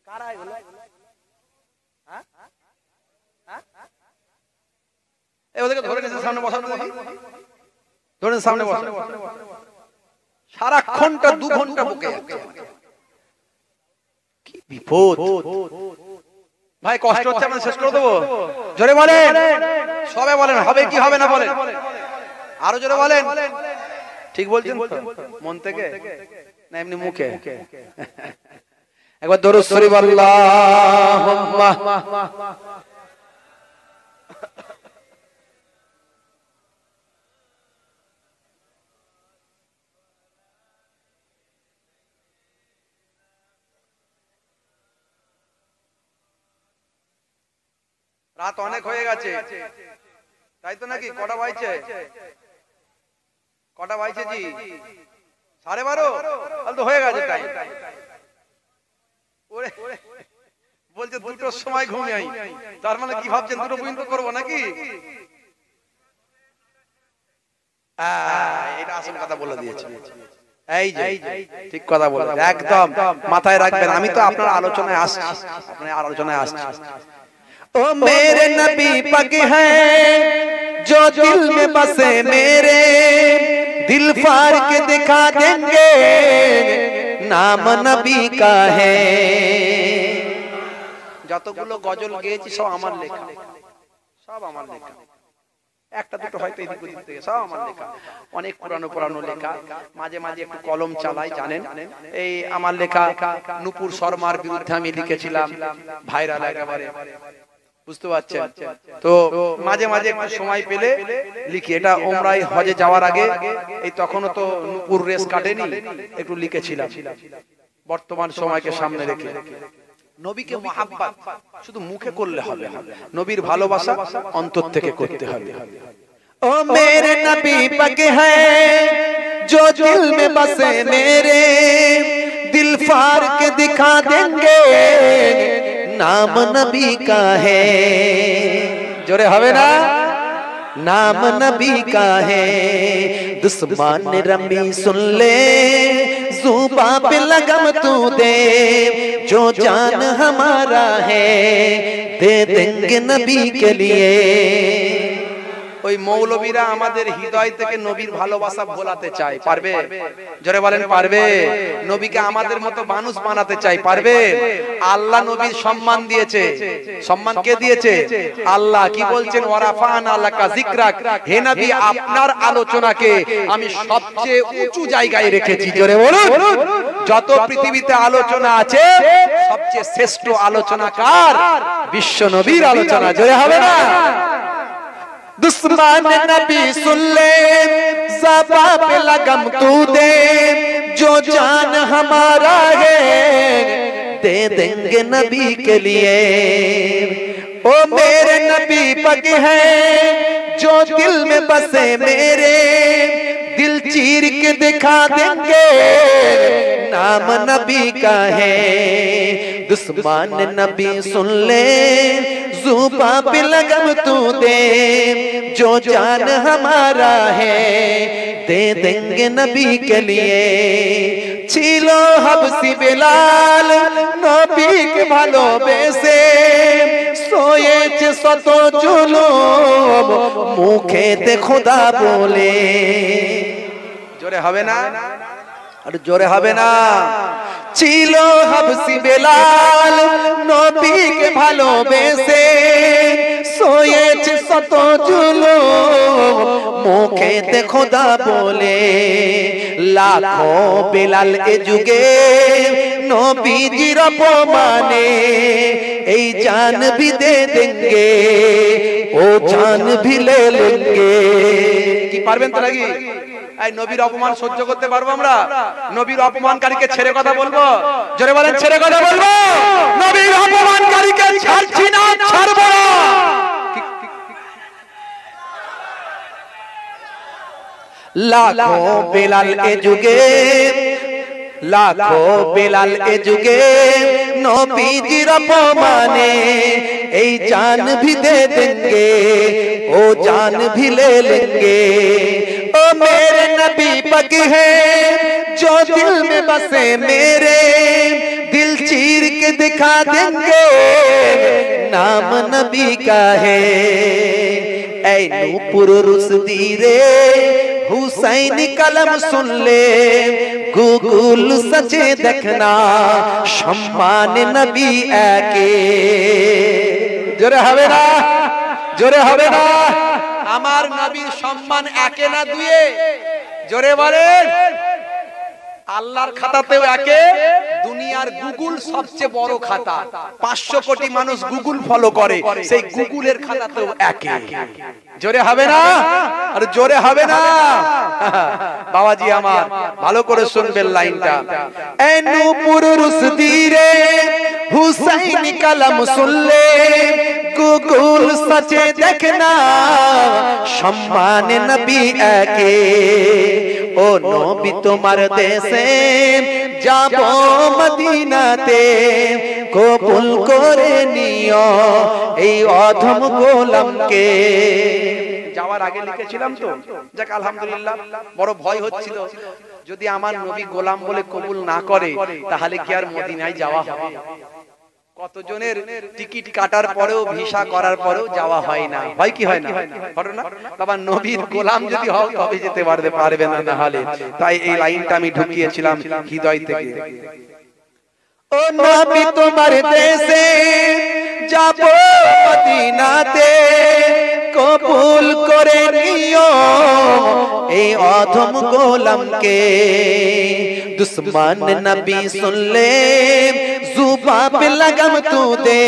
কারা এগুলো? ওদেরকে ধরে নিয়ে সামনে বসানো, ধরে সামনে বসানো, সারাক্ষণটা 2 ঘন্টা বুকে যাচ্ছে। কি বিপদ ভাই, কষ্ট হচ্ছে, আমরা শেষ করে দেবো। জোরে বলেন, সবে বলেন হবে কি হবে না বলেন। আরো জোরে বলেন, ঠিক বলছেন তো? মন থেকে না এমনি মুখে? একবার দরুদ শরীফ আল্লাহুম্মা। রাত অনেক হয়ে গেছে, তাই তো নাকি? কটা বাজছে? কটা বাজছে জি? 12:30? তাহলে তো হয়ে গেছে টাইম। বলছে 2টোর সময় ঘুমিয়ে, তার মানে কি ভাবছেন 2টো পর্যন্ত করবো নাকি? এটা আসল কথা বলে দিয়েছে। এই যে ঠিক কথা বলে, একদম মাথায় রাখবেন। আমি তো আপনার আলোচনায় আসছি, আপনার আলোচনায় আসছি। ओ मेरे नबी पग है जो दिल में बसे मेरे, दिल फाड़ के दिखा देंगे नाम नबी का है। যতগুলো গজল গেয়েছি সব আমার লেখা, সব আমার লেখা। একটা দুটো হয়তো এদিক ওদিক থেকে, সব আমার লেখা। অনেক পুরানো পুরানো লেখা, মাঝে মাঝে একটু কলম চালাই জানেন। এই আমার লেখা নূপুর শর্মার বিরুদ্ধে আমি লিখেছিলাম, ভাইরাল একেবারে, বুঝতে পারছেন তো? মাঝে মাঝে একটু সময় পেলে লিখি। এটা ওমরায় হজে যাওয়ার আগে, এই তখনও তো নূপুর রেস কাটেনি, একটু লিখেছিলাম। বর্তমান সময়কে সামনে রেখে নবীকে মহাব্বত শুধু মুখে করলে হবে না, নবীর ভালোবাসা অন্তর থেকে করতে হবে। ও মেরে নবী পগ হ্যায় जो दिल में बसे मेरे, दिल फाड़ के दिखा देंगे नाम नबी का है। जोरे হবে না? नाम नबी का है। दुश्मन रमी सुन ले, जुबा पे लगम तू दे, जो जान हमारा है दे देंगे नबी के लिए। ওই মৌলবীরা আমাদের হৃদয় থেকে নবীর ভালোবাসা ভোলাতে চায়, পারবে? জোরে বলেন পারবে? নবীকে আমাদের মতো মানুষ বানাতে চায়, পারবে? আল্লাহ নবীর সম্মান দিয়েছে। সম্মান কে দিয়েছে? আল্লাহ। কি বলছেন? ওয়ারাফানা লাকা যিকরাক, হে নবী আপনার আলোচনাকে আমি সবচেয়ে উঁচু জায়গায় রেখেছি। জোরে বলুন। যত পৃথিবীতে আলোচনা আছে সবচেয়ে শ্রেষ্ঠ আলোচনা কার? বিশ্ব নবীর আলোচনা। জোরে হবে না? दुश्मन नबी सुन ले, ज़बा पे लगम तू दे, जो जान हमारा है दे देंगे नबी के लिए। ओ मेरे नबी पग है जो दिल में बसे मेरे, दिल चीर के दिखा देंगे नाम नबी का है। दुश्मन नबी सुन ले, जुबा पे लगम तू दे, जो जान हमारा है दे देंगे नबी के लिए। छिलो हबसी बेलाल नबी के ভালোবেসে, सोएছে শত জুলুম মুখেতে খোদা বলে। জোরে হবে না? আর জোরে হবে না? ছিল হাবসি বেলাল নবীকে ভালোবেসে, সোয়েছে শত জুলুম মুখেতে খোদা বলে। লাখো বেলাল এ যুগে নবীজির অপমানে, এই জান भी दे देंगे ও জান भी ले लेंगे। কি পারবেন তো নাকি? এই নবীর অপমান সহ্য করতে পারবো আমরা? নবীর অপমানকারীকে ছেড়ে কথা বলবো? জোরে বলেন ছেড়ে কথা বলবো? নবীর অপমানকারীকে ছাড়ছি না, ছাড়বো না। লাখো বেলাল এ যুগে, লাখো বেলাল এ যুগে নবীজির অপমানে, এই জান भी दे देंगे ও জান भी ले लेंगे। ओ मेरे नबी पग है जो दिल में बसे मेरे, दिल चीर के दिखा देंगे नाम नबी का है। ऐ नूपुर रुसदी रे हुसैन कलम सुन ले, गुगुल सचे देखना सम्मान नबी एके। जोरे হবে না? জোরে হবে না? আমার নবীর সম্মান একে না দুয়ে? জোরে বলেন। আল্লাহর খাতাতেও একে, দুনিয়ার গুগল সবচেয়ে বড় খাতা, 500 কোটি মানুষ গুগল ফলো করে, সেই গুগলের খাতাতেও একে। জোরে হবে না? আর জোরে হবে না? বাবাজি আমার ভালো করে শুনবেন লাইনটা। এ নূপুর রুসদি রে হুসাইন কালাম শুনলে গুগল সচে দেখনা সম্মান নবী একে। ও নবী তোমার দেশে যাব মদিনাতে কবুল করে নিও এই অধম গোলামকে। যাওয়ার আগে লিখেছিলাম তো, যাক আলহামদুলিল্লাহ। বড় ভয় হচ্ছিল যদি আমার নবী গোলাম বলে কবুল না করে তাহলে কি আর মদিনায় যাওয়া হবে? কতজনের টিকিট কাটার পরেও ভিসা করার পরেও যাওয়া হয় না, হয় কি হয় না? বাবা নবীর গোলাম যদি হও তবে যেতে পারবে না, না হলে। তাই এই লাইনটা আমি ঢুকিয়েছিলাম হৃদয় থেকে। ও নবী তোমার দেশে যাব মদিনাতে কবুল করে নিও এই অধম গোলামকে। दुश्मन नबी सुन ले जुबा पे लगम तू दे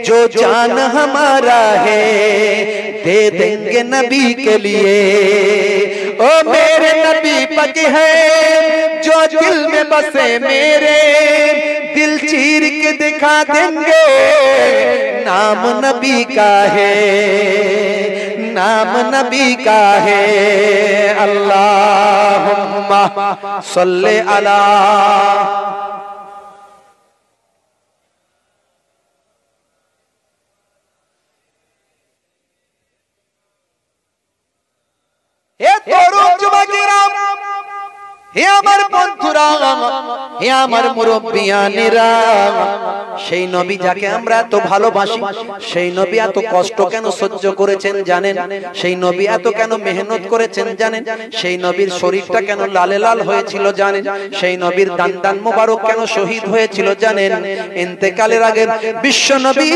जो जान हमारा है दे देंगे नबी के लिए। ओ मेरे नबी पग है जो दिल में बसे मेरे दिल चीर के दिखा देंगे नाम नबी का है नाम नबी का है। अल्लाहुम्मा सल्ले अला। हे तरुण যুবকেরা, হে আমার বন্ধুরা, হে আমার মুরব্বিয়ানেরা, সেই নবী যাকে আমরা এত ভালোবাসি, সেই নবী এত কষ্ট কেন সহ্য করেছেন জানেন? সেই নবী এত কেন মেহনত করেছেন জানেন? সেই নবীর শরীরটা কেন লালে লাল হয়েছিল জানেন? সেই নবীর দান দান মোবারক কেন শহীদ হয়েছিল জানেন? ইন্তেকালের আগে বিশ্ব নবী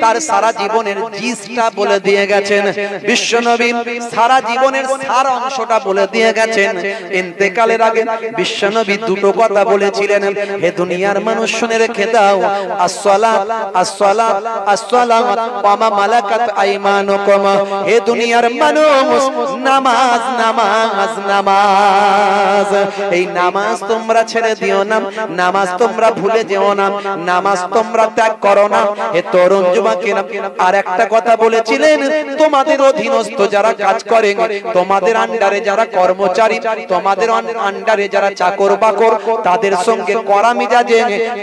তার সারা জীবনের জিসটা বলে দিয়ে গেছেন। বিশ্ব নবী সারা জীবনের সার অংশটা বলে দিয়ে গেছেন। ইন্তেকালের আগে বিশ্ব নবী দুটো কথা বলেছিলেন, হে দুনিয়ার মানুষ শুনে রেখে দাও, আসসালাত আসসালাত আসসালাম ওয়া মা মালাকাত আইমানুকুম। হে দুনিয়ার মানুষ, নামাজ নামাজ নামাজ, এই নামাজ তোমরা ছেড়ে দিও না, নামাজ তোমরা ভুলে যেও না, নামাজ তোমরা ত্যাগ করো না। হে তরুণ যুবকেরা, আর একটা কথা বলেছিলেন, তোমাদের অধীনস্থ যারা কাজ করেন, তোমাদের আন্ডারে যারা কর্মচারী, তোমাদের আন্ডারে যারা চাকর বাকর, তাদের সঙ্গে কড়া মেজাজে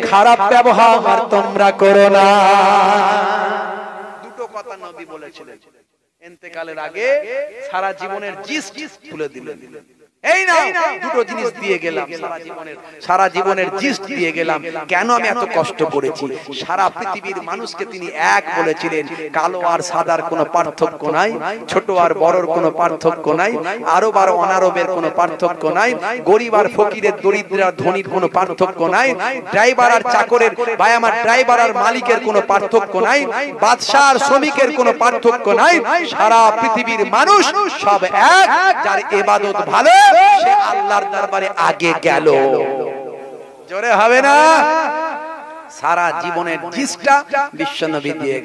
খারাপ ব্যবহার তোমরা করো না। দুটো কথা নবী বলেছিলেন ইন্তেকালের আগে, সারা জীবনের জিস্ট তুলে দিলেন। এই না দুটো জিনিস দিয়ে গেলাম, সারা জীবনের জিস্ট দিয়ে গেলাম। কেন আমি এত কষ্ট করেছি? সারা পৃথিবীর মানুষকে তিনি এক বলেছিলেন, কালো আর সাদার কোনো পার্থক্য নাই, ছোট আর বড়র কোনো পার্থক্য নাই, আরব আর অনারবের কোনো পার্থক্য নাই, গরিব আর ফকিরের, দরিদ্র আর ধনীর কোনো পার্থক্য নাই, ড্রাইভার আর চাকরের, ভাই আমার ড্রাইভার আর মালিকের কোনো পার্থক্য নাই, বাদশা আর শ্রমিকের কোনো পার্থক্য নাই। সারা পৃথিবীর মানুষ সব এক, যার ইবাদত ভালো সে আল্লাহর দরবারে আগে গেল। জোরে হবে না? সারা জীবনের জিসটা বিশ্বনবী দিয়ে